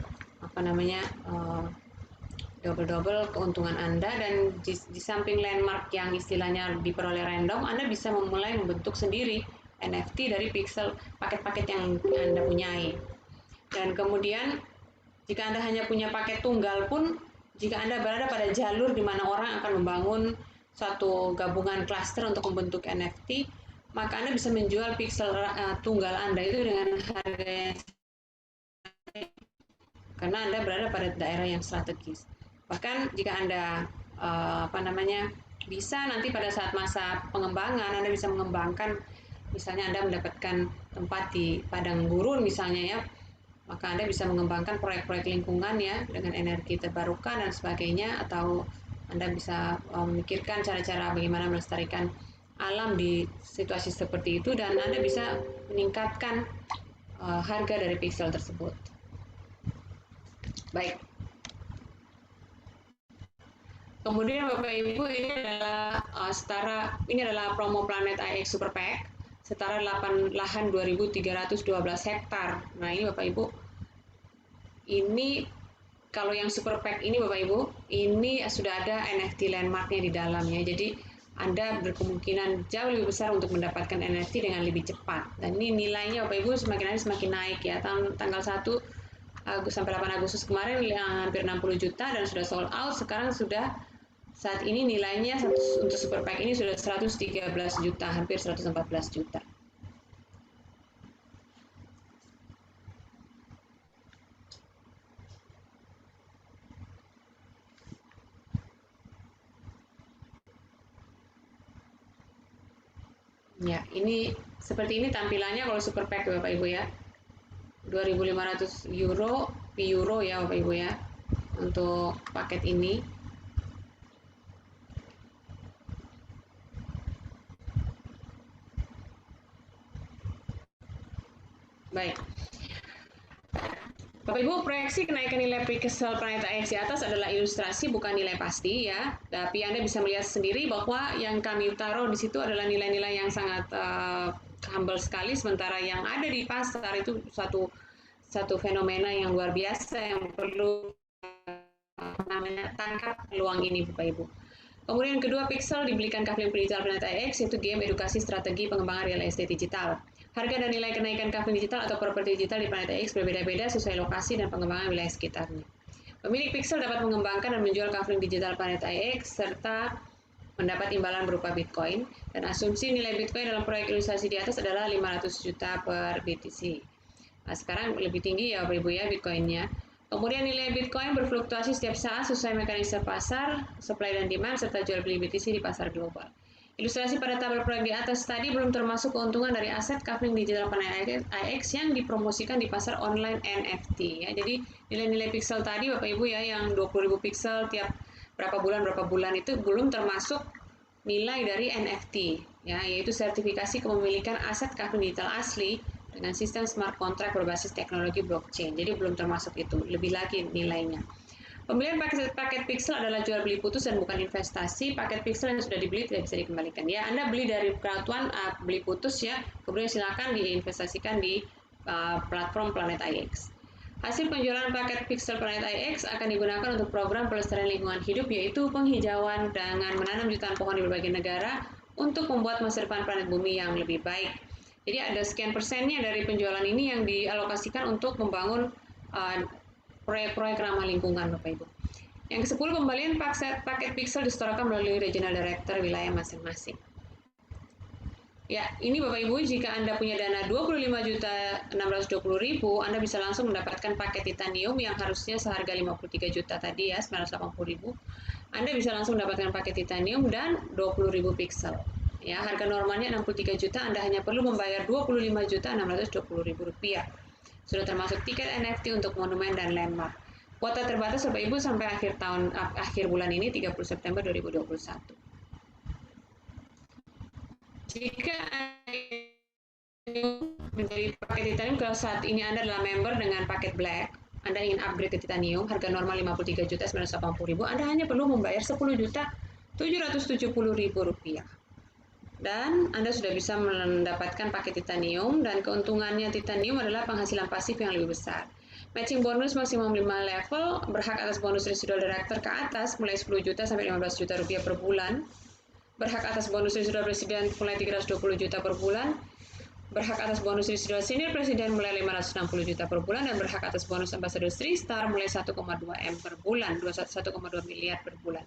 double keuntungan Anda, dan di samping landmark yang istilahnya diperoleh random, Anda bisa memulai membentuk sendiri NFT dari pixel paket-paket yang Anda punyai. Dan kemudian jika Anda hanya punya paket tunggal pun, jika Anda berada pada jalur di mana orang akan membangun suatu gabungan klaster untuk membentuk NFT, maka Anda bisa menjual pixel tunggal Anda itu dengan harga yang, karena Anda berada pada daerah yang strategis. Bahkan jika Anda bisa nanti pada saat masa pengembangan, Anda bisa mengembangkan, misalnya Anda mendapatkan tempat di padang gurun misalnya ya, maka Anda bisa mengembangkan proyek-proyek lingkungan ya dengan energi terbarukan dan sebagainya, atau Anda bisa memikirkan cara-cara bagaimana melestarikan alam di situasi seperti itu, dan Anda bisa meningkatkan harga dari pixel tersebut. Baik. Kemudian Bapak Ibu, ini adalah promo Planet IX Super Pack setara lahan 2.312 hektar. Nah, ini Bapak Ibu, ini kalau yang Super Pack ini Bapak Ibu, ini sudah ada NFT landmarknya di dalamnya. Jadi Anda berkemungkinan jauh lebih besar untuk mendapatkan NFT dengan lebih cepat. Dan ini nilainya Bapak Ibu semakin hari semakin naik ya. Tanggal 1 sampai 8 Agustus kemarin hampir 60 juta dan sudah sold out. Sekarang sudah saat ini nilainya untuk Super Pack ini sudah 113 juta, hampir 114 juta. Ya, ini seperti ini tampilannya kalau Super Pack Bapak Ibu ya. 2.500 euro, euro ya Bapak Ibu ya, untuk paket ini. Baik. Bapak Ibu, proyeksi kenaikan nilai pixel Planet IX di atas adalah ilustrasi, bukan nilai pasti ya. Tapi Anda bisa melihat sendiri bahwa yang kami taruh di situ adalah nilai-nilai yang sangat humble sekali, sementara yang ada di pasar itu satu fenomena yang luar biasa yang perlu tangkap peluang ini Bapak Ibu. Kemudian kedua, Pixel dibelikan Kafling Digital Planet IX, yaitu game edukasi strategi pengembangan real estate digital. Harga dan nilai kenaikan Kafling Digital atau properti digital di Planet IX berbeda-beda sesuai lokasi dan pengembangan wilayah sekitarnya. Pemilik Pixel dapat mengembangkan dan menjual Kafling Digital Planet IX serta mendapat imbalan berupa Bitcoin, dan asumsi nilai Bitcoin dalam proyek ilustrasi di atas adalah 500 juta per BTC. Nah, sekarang lebih tinggi ya Bapak Ibu ya Bitcoinnya. Kemudian nilai Bitcoin berfluktuasi setiap saat sesuai mekanisme pasar, supply dan demand, serta jual beli BTC di pasar global. Ilustrasi pada tabel proyek di atas tadi belum termasuk keuntungan dari aset Kafling Digital Planet IX yang dipromosikan di pasar online NFT. Ya. Jadi nilai-nilai pixel tadi Bapak Ibu ya, yang 20.000 pixel tiap berapa bulan itu belum termasuk nilai dari NFT, ya, yaitu sertifikasi kepemilikan aset Kafling Digital asli dengan sistem smart contract berbasis teknologi blockchain. Jadi belum termasuk itu, lebih lagi nilainya. Pembelian paket pixel adalah jual beli putus dan bukan investasi. Paket pixel yang sudah dibeli tidak bisa dikembalikan. Ya, Anda beli dari Kratuan beli putus ya, kemudian silakan diinvestasikan di platform Planet IX. Hasil penjualan paket pixel Planet IX akan digunakan untuk program pelestarian lingkungan hidup, yaitu penghijauan dengan menanam jutaan pohon di berbagai negara untuk membuat masa depan planet bumi yang lebih baik. Jadi ada sekian persennya dari penjualan ini yang dialokasikan untuk membangun proyek-proyek ramah lingkungan Bapak Ibu. Yang ke-10, pembelian paket pixel disetorkan melalui regional director wilayah masing-masing. Ya, ini Bapak Ibu, jika Anda punya dana 25.620.000, Anda bisa langsung mendapatkan paket titanium yang harusnya seharga 53 juta tadi ya, 980.000. Anda bisa langsung mendapatkan paket titanium dan 20.000 pixel. Ya, harga normalnya 63 juta, Anda hanya perlu membayar 25.620.000 rupiah. Sudah termasuk tiket NFT untuk monumen dan landmark. Kuota terbatas Bapak Ibu sampai akhir bulan ini 30 September 2021. Jika menjadi paket titanium, kalau saat ini Anda adalah member dengan paket black, Anda ingin upgrade ke titanium, harga normal 53 juta 980.000, Anda hanya perlu membayar 10 juta 770.000 rupiah. Dan Anda sudah bisa mendapatkan paket titanium, dan keuntungannya titanium adalah penghasilan pasif yang lebih besar. Matching bonus maksimum 5 level, berhak atas bonus residual director ke atas mulai 10 juta sampai 15 juta rupiah per bulan. Berhak atas bonus residual presiden mulai 320 juta per bulan. Berhak atas bonus residual senior presiden mulai 560 juta per bulan, dan berhak atas bonus ambassador 3 star mulai 1,2 M per bulan, 1,2 miliar per bulan.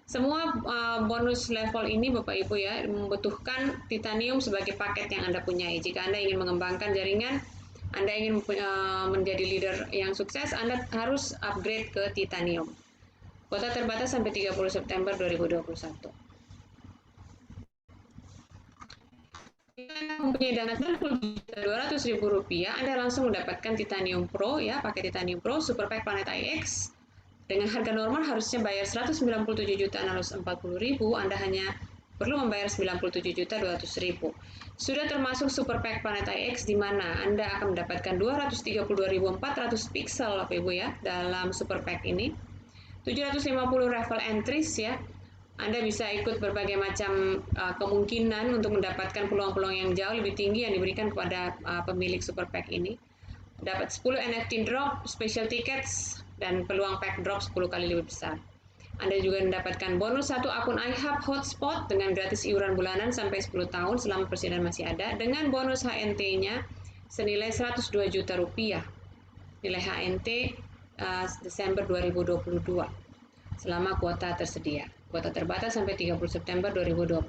Semua bonus level ini Bapak Ibu ya membutuhkan titanium sebagai paket yang Anda punyai. Jika Anda ingin mengembangkan jaringan, Anda ingin menjadi leader yang sukses, Anda harus upgrade ke titanium. Kuota terbatas sampai 30 September 2021. Jika Anda mempunyai dana 90.200.000 rupiah, Anda langsung mendapatkan Titanium Pro ya, pakai Titanium Pro Super Pack Planet IX. Dengan harga normal harusnya bayar 197.640.000, Anda hanya perlu membayar 97.200.000. Sudah termasuk Super Pack Planet IX, di mana Anda akan mendapatkan 232.400 pixel Bapak Ibu ya dalam Super Pack ini. 750 raffle entries ya. Anda bisa ikut berbagai macam kemungkinan untuk mendapatkan peluang-peluang yang jauh lebih tinggi yang diberikan kepada pemilik Super Pack ini. Dapat 10 NFT drop, special tickets, dan peluang pack drop 10 kali lebih besar. Anda juga mendapatkan bonus 1 akun iHub Hotspot dengan gratis iuran bulanan sampai 10 tahun selama persediaan masih ada, dengan bonus HNT-nya senilai 102 juta rupiah. Nilai HNT Desember 2022 selama kuota tersedia. Kuota terbatas sampai 30 September 2021.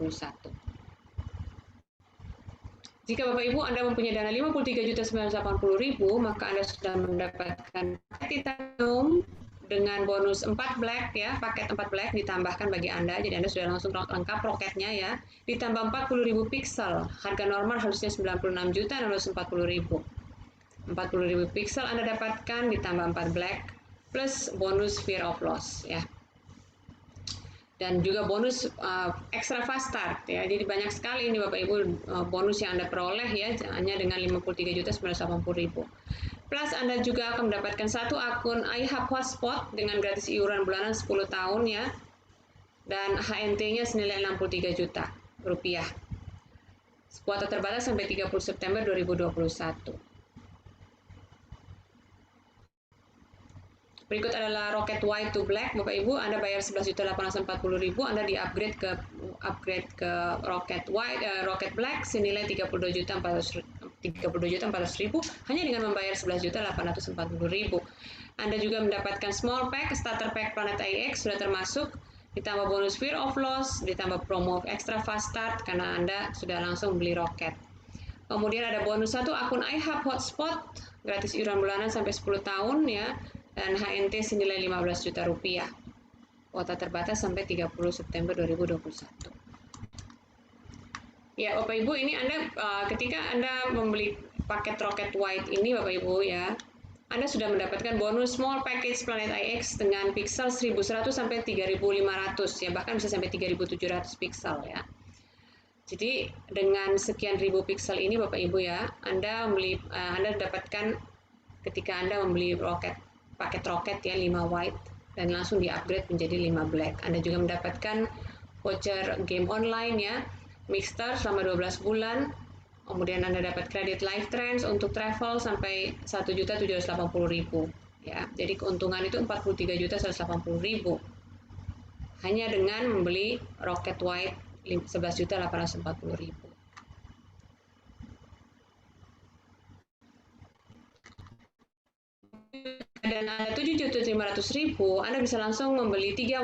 Jika Bapak Ibu Anda mempunyai dana 53.980.000, maka Anda sudah mendapatkan titanium dengan bonus 4 black ya, paket 4 black ditambahkan bagi Anda. Jadi Anda sudah langsung lengkap roketnya ya. Ditambah 40.000 pixel. Harga normal harusnya 96.640.000. 40.000 pixel Anda dapatkan ditambah 4 black plus bonus fear of loss ya. Dan juga bonus extra fast start ya. Jadi banyak sekali ini Bapak Ibu bonus yang Anda peroleh ya, hanya dengan 53.980.000. Plus Anda juga akan mendapatkan 1 akun iHub Hotspot dengan gratis iuran bulanan 10 tahun ya. Dan HNT-nya senilai 63 juta rupiah. Kuota terbatas sampai 30 September 2021. Berikut adalah Rocket White to Black, Bapak Ibu. Anda bayar 11.840.000, Anda di-upgrade ke Rocket White, Rocket Black senilai 32.400.000 hanya dengan membayar 11.840.000. Anda juga mendapatkan Small Pack, Starter Pack Planet IX sudah termasuk, ditambah bonus Fear of Loss, ditambah promo Extra Fast Start karena Anda sudah langsung beli roket. Kemudian ada bonus 1 akun iHub Hotspot, gratis iuran bulanan sampai 10 tahun ya, dan HNT senilai 15 juta rupiah. Kuota terbatas sampai 30 September 2021. Ya, Bapak Ibu, ini Anda ketika Anda membeli paket Rocket White ini Bapak Ibu ya, Anda sudah mendapatkan bonus small package Planet IX dengan pixel 1100 sampai 3500 ya, bahkan bisa sampai 3700 pixel ya. Jadi dengan sekian ribu pixel ini Bapak Ibu ya, Anda dapatkan ketika Anda membeli paket roket ya 5 white dan langsung di-upgrade menjadi 5 black. Anda juga mendapatkan voucher game online ya, Mixter selama 12 bulan. Kemudian Anda dapat kredit Life Trends untuk travel sampai 1.780.000 ya. Jadi keuntungan itu 43.180.000 hanya dengan membeli Rocket White 11.840.000. Dan ada 7.500.000, Anda bisa langsung membeli 3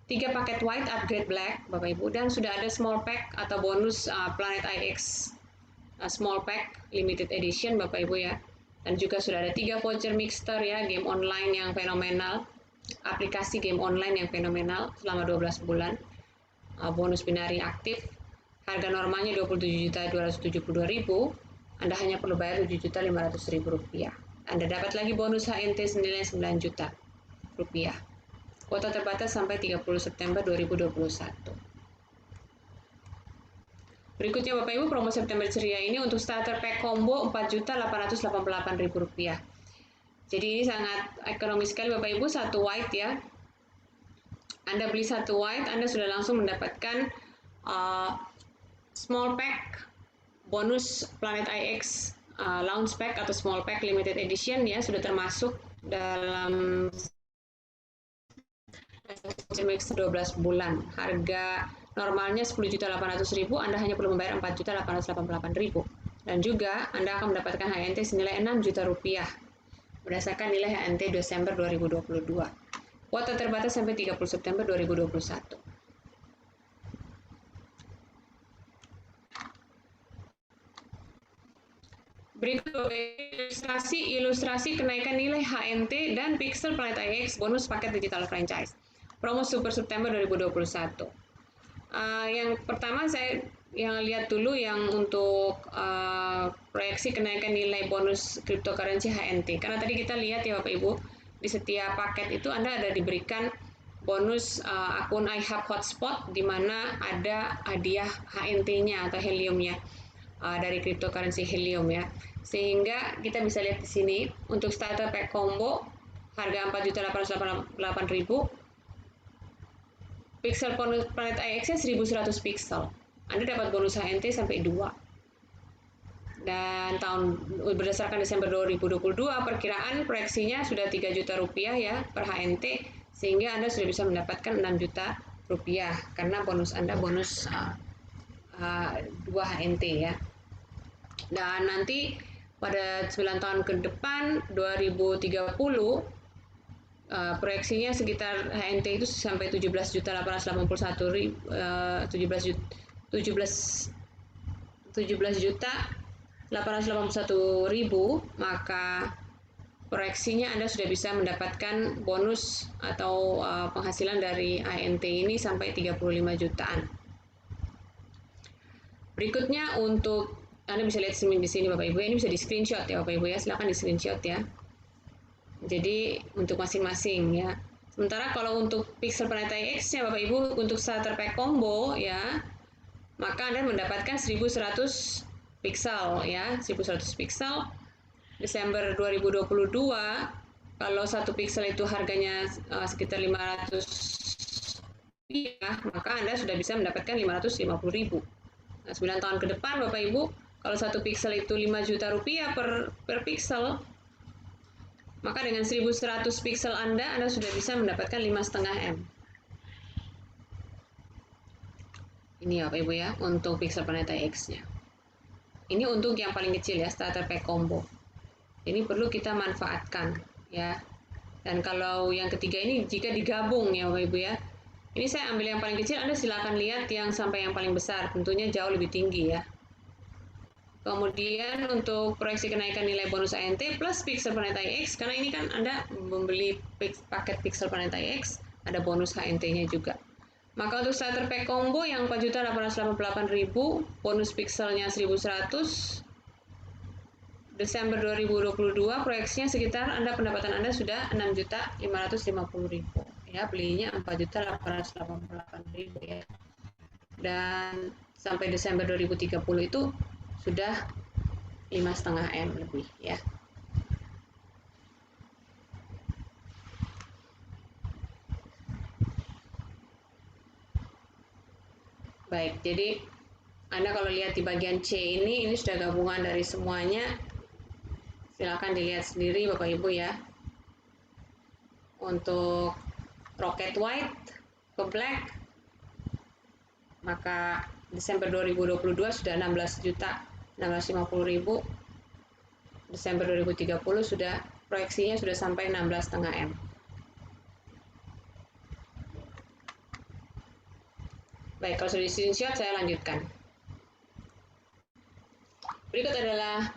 paket white upgrade black Bapak Ibu, dan sudah ada small pack atau bonus Planet IX small pack limited edition Bapak Ibu ya. Dan juga sudah ada 3 voucher Mixter ya, game online yang fenomenal, aplikasi game online yang fenomenal selama 12 bulan. Bonus binari aktif, harga normalnya 27.272.000, Anda hanya perlu bayar 7.500.000 rupiah. Anda dapat lagi bonus HNT senilai 9 juta rupiah. Kuota terbatas sampai 30 September 2021. Berikutnya Bapak Ibu, promo September ceria ini untuk starter pack combo 4.888.000 rupiah. Jadi ini sangat ekonomis sekali Bapak Ibu, 1 white ya. Anda beli 1 white, Anda sudah langsung mendapatkan small pack bonus Planet IX launch pack atau small pack limited edition ya, sudah termasuk dalam mix 12 bulan. Harga normalnya 10.800.000, Anda hanya perlu membayar 4.888.000. Dan juga Anda akan mendapatkan HNT senilai 6 juta rupiah berdasarkan nilai HNT Desember 2022. Kuota terbatas sampai 30 September 2021. Berikut ilustrasi kenaikan nilai HNT dan Pixel Planet IX bonus paket digital franchise. Promo Super September 2021. Yang pertama saya lihat dulu yang untuk proyeksi kenaikan nilai bonus cryptocurrency HNT. Karena tadi kita lihat ya Bapak Ibu, di setiap paket itu Anda ada diberikan bonus akun iHub Hotspot di mana ada hadiah HNT-nya atau heliumnya dari cryptocurrency Helium ya. Sehingga kita bisa lihat di sini untuk starter pack combo harga 4.888.000, Pixel Planet IX-nya 1.100 pixel. Anda dapat bonus HNT sampai 2. Dan berdasarkan Desember 2022 perkiraan proyeksinya sudah 3 juta rupiah ya per HNT, sehingga Anda sudah bisa mendapatkan 6 juta rupiah karena bonus Anda bonus 2 HNT ya. Dan nanti pada 9 tahun ke depan 2030 proyeksinya sekitar HNT itu sampai 17.881.000, maka proyeksinya Anda sudah bisa mendapatkan bonus atau penghasilan dari HNT ini sampai 35 jutaan. Berikutnya untuk Anda bisa lihat di sini Bapak Ibu, ini bisa di screenshot ya Bapak Ibu ya, silakan di screenshot ya. Jadi untuk masing-masing ya. Sementara kalau untuk Pixel Planet IX ya Bapak Ibu, untuk starter pack combo ya, maka Anda mendapatkan 1.100 pixel ya, 1.100 pixel. Desember 2022 kalau satu pixel itu harganya sekitar 500 rupiah, maka Anda sudah bisa mendapatkan 550.000. Nah, 9 tahun ke depan Bapak Ibu, kalau satu pixel itu 5 juta rupiah per pixel, maka dengan 1.100 pixel Anda sudah bisa mendapatkan 5,5 M. Ini ya Bapak Ibu ya, untuk Pixel Planet IX-nya. Ini untuk yang paling kecil ya, starter pack combo. Ini perlu kita manfaatkan ya. Dan kalau yang ketiga ini jika digabung ya Bapak Ibu ya. Ini saya ambil yang paling kecil, Anda silakan lihat yang sampai yang paling besar, tentunya jauh lebih tinggi ya. Kemudian untuk proyeksi kenaikan nilai bonus HNT plus Pixel Planet IX, karena ini kan Anda membeli paket Pixel Planet IX, ada bonus HNT-nya juga. Maka untuk starter pack combo yang 4.888.000, bonus pixelnya 1.100, Desember 2022 proyeksinya sekitar pendapatan Anda sudah 6.550.000. Ya, belinya 4.888.000 ya. Dan sampai Desember 2030 itu sudah 5,5 M lebih ya. Baik, jadi Anda kalau lihat di bagian C ini sudah gabungan dari semuanya. Silakan dilihat sendiri Bapak Ibu ya. Untuk Rocket White ke Black, maka Desember 2022 sudah 16.650.000. Desember 2030 sudah proyeksinya sudah sampai 16,5 M. Baik, kalau sudah di screenshot saya lanjutkan. Berikut adalah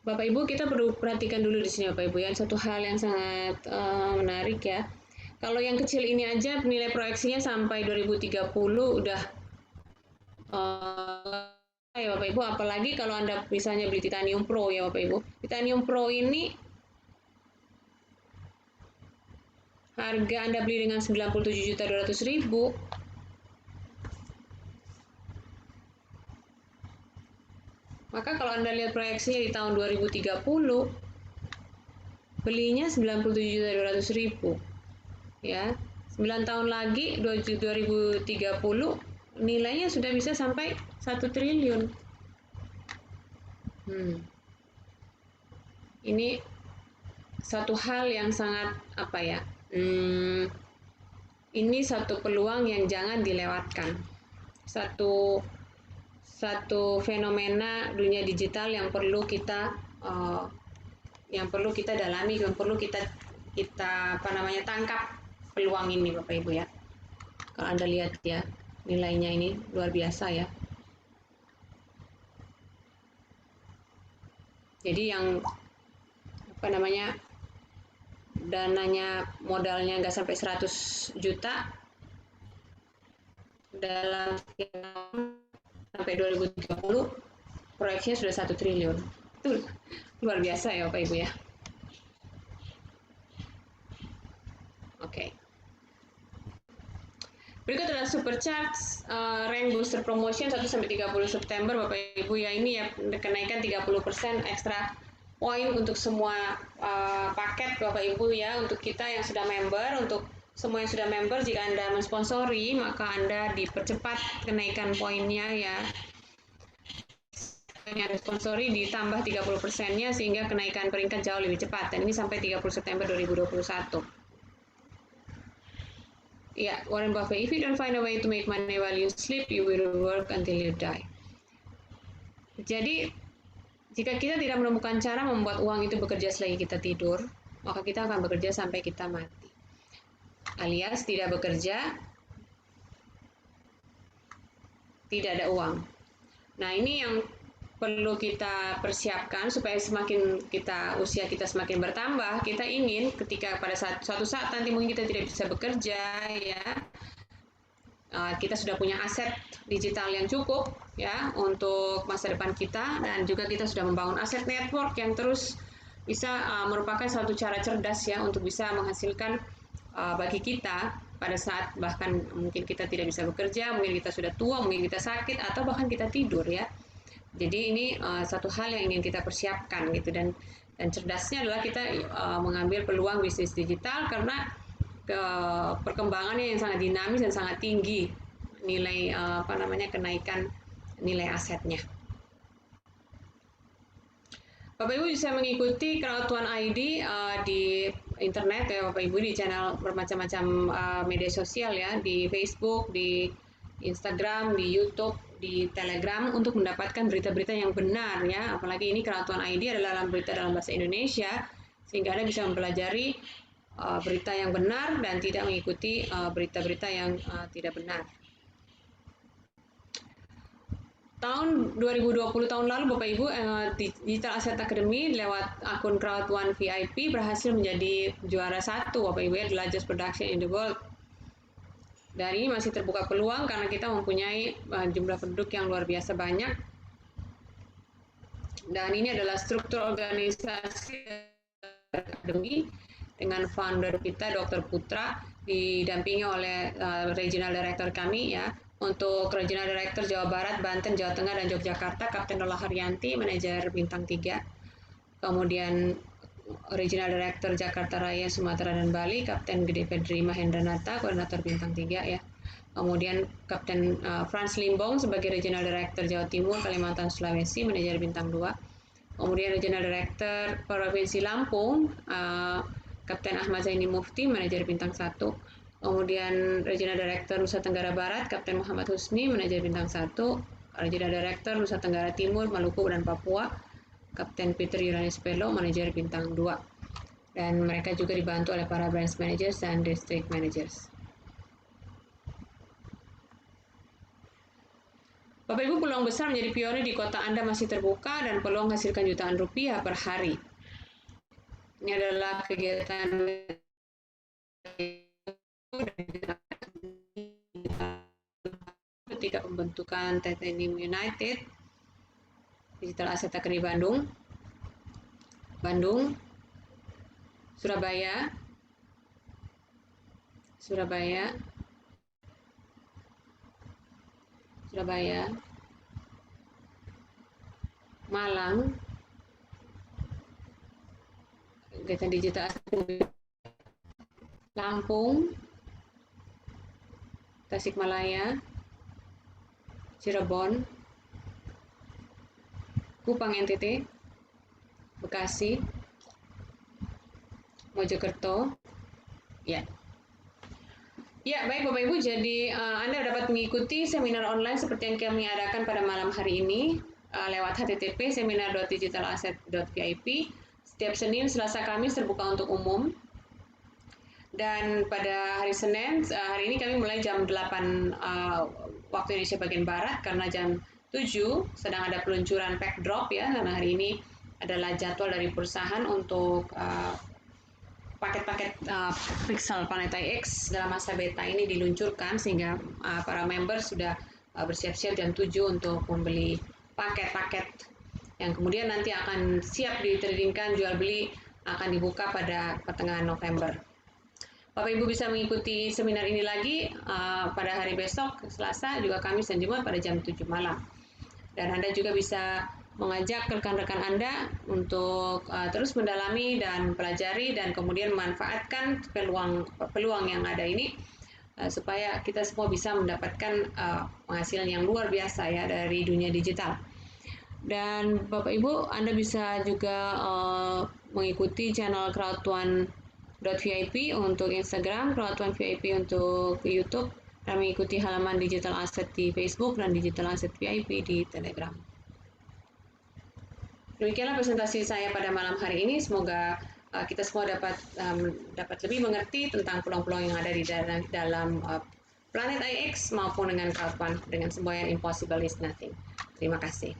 Bapak Ibu, kita perlu perhatikan dulu di sini Bapak Ibu ya, satu hal yang sangat menarik ya. Kalau yang kecil ini aja nilai proyeksinya sampai 2030 udah ya Bapak Ibu, apalagi kalau Anda misalnya beli Titanium Pro ya Bapak Ibu. Titanium Pro ini harga Anda beli dengan 97.200.000, Maka kalau Anda lihat proyeksinya di tahun 2030, belinya 97.200.000 ya. 9 tahun lagi 2030 nilainya sudah bisa sampai 1 triliun. Ini satu hal yang sangat apa ya? Ini satu peluang yang jangan dilewatkan. Satu fenomena dunia digital yang perlu kita dalami, yang perlu kita tangkap peluang ini, Bapak Ibu ya. Kalau Anda lihat ya, nilainya ini luar biasa ya. Jadi yang dananya, modalnya nggak sampai 100 juta dalam sampai 2030, proyeksinya sudah 1 triliun. Itu luar biasa ya Bapak Ibu ya. Oke. Berikut adalah Supercharge rank booster promotion 1-30 September Bapak Ibu ya. Ini ya kenaikan 30% ekstra poin untuk semua paket Bapak Ibu ya. Untuk kita yang sudah member, untuk semua yang sudah member, jika Anda mensponsori maka Anda dipercepat kenaikan poinnya ya. Yang sponsori ditambah 30%-nya sehingga kenaikan peringkat jauh lebih cepat, dan ini sampai 30 September 2021. Ya, Warren Buffett, if you don't find a way to make money while you sleep, you will work until you die. Jadi, jika kita tidak menemukan cara membuat uang itu bekerja selagi kita tidur, maka kita akan bekerja sampai kita mati. Alias tidak bekerja, tidak ada uang. Nah, ini yang perlu kita persiapkan supaya semakin usia kita semakin bertambah, kita ingin ketika pada suatu saat nanti mungkin kita tidak bisa bekerja ya, kita sudah punya aset digital yang cukup ya untuk masa depan kita, dan juga kita sudah membangun aset network yang terus bisa merupakan satu cara cerdas ya untuk bisa menghasilkan bagi kita pada saat bahkan mungkin kita tidak bisa bekerja, mungkin kita sudah tua, mungkin kita sakit, atau bahkan kita tidur ya. Jadi ini satu hal yang ingin kita persiapkan gitu, dan cerdasnya adalah kita mengambil peluang bisnis digital karena perkembangannya yang sangat dinamis dan sangat tinggi nilai kenaikan nilai asetnya. Bapak Ibu bisa mengikuti Crowd1 ID di internet ya Bapak Ibu, di channel bermacam-macam media sosial ya, di Facebook, di Instagram, di YouTube, di Telegram, untuk mendapatkan berita-berita yang benar ya. Apalagi ini Crowd1 ID adalah berita dalam bahasa Indonesia, sehingga Anda bisa mempelajari berita yang benar dan tidak mengikuti berita-berita yang tidak benar. Tahun 2020 tahun lalu Bapak Ibu, Digital Asset Academy lewat akun Crowd1 VIP berhasil menjadi juara 1 Bapak Ibu ya, the largest production in the world. Dan ini masih terbuka peluang karena kita mempunyai jumlah penduduk yang luar biasa banyak. Dan ini adalah struktur organisasi akademi dengan founder kita Dr. Putra, didampingi oleh regional director kami ya. Untuk regional director Jawa Barat, Banten, Jawa Tengah, dan Yogyakarta, Kapten Lola Haryanti, manajer bintang 3. Kemudian regional director Jakarta Raya, Sumatera dan Bali, Kapten Gede Fedri Mahendranata, koordinator bintang 3 ya. Kemudian Kapten Franz Limbong sebagai regional director Jawa Timur, Kalimantan, Sulawesi, manajer bintang 2. Kemudian regional director Provinsi Lampung, Kapten Ahmad Zaini Mufti, manajer bintang 1. Kemudian regional director Nusa Tenggara Barat, Kapten Muhammad Husni, manajer bintang 1. Regional director Nusa Tenggara Timur, Maluku dan Papua, Kapten Peter Yuranis Pelo, manajer bintang 2. Dan mereka juga dibantu oleh para branch managers dan district managers. Bapak Ibu, peluang besar menjadi pionir di kota Anda masih terbuka dan peluang menghasilkan jutaan rupiah per hari. Ini adalah kegiatan ketika pembentukan Titanium United Digital Asset Academy Bandung, Surabaya, Malang, kegiatan digital Lampung, Tasikmalaya, Cirebon, Kupang NTT, Bekasi, Mojokerto. Ya, ya baik Bapak Ibu. Jadi Anda dapat mengikuti seminar online seperti yang kami adakan pada malam hari ini lewat http seminar.digitalasset.vip. Setiap Senin, Selasa, Kamis terbuka untuk umum. Dan pada hari Senin, hari ini kami mulai jam 8 waktu Indonesia bagian Barat, karena jam 7 sedang ada peluncuran pack drop ya, karena hari ini adalah jadwal dari perusahaan untuk paket-paket Pixel Planet IX dalam masa beta ini diluncurkan, sehingga para member sudah bersiap-siap jam 7 untuk membeli paket-paket yang kemudian nanti akan siap ditradingkan, jual beli akan dibuka pada pertengahan November. Bapak Ibu bisa mengikuti seminar ini lagi pada hari besok, Selasa, juga Kamis dan Jumat pada jam 7 malam. Dan Anda juga bisa mengajak rekan-rekan Anda untuk terus mendalami dan pelajari dan kemudian memanfaatkan peluang yang ada ini supaya kita semua bisa mendapatkan penghasilan yang luar biasa ya dari dunia digital. Dan Bapak Ibu, Anda bisa juga mengikuti channel crowd1.vip untuk Instagram, crowd1.vip untuk YouTube, dan mengikuti halaman Digital Asset di Facebook dan Digital Asset VIP di Telegram. Demikianlah presentasi saya pada malam hari ini. Semoga kita semua dapat lebih mengerti tentang peluang-peluang yang ada di dalam Planet IX maupun dengan Crowd1 dengan semboyan Impossible is Nothing. Terima kasih.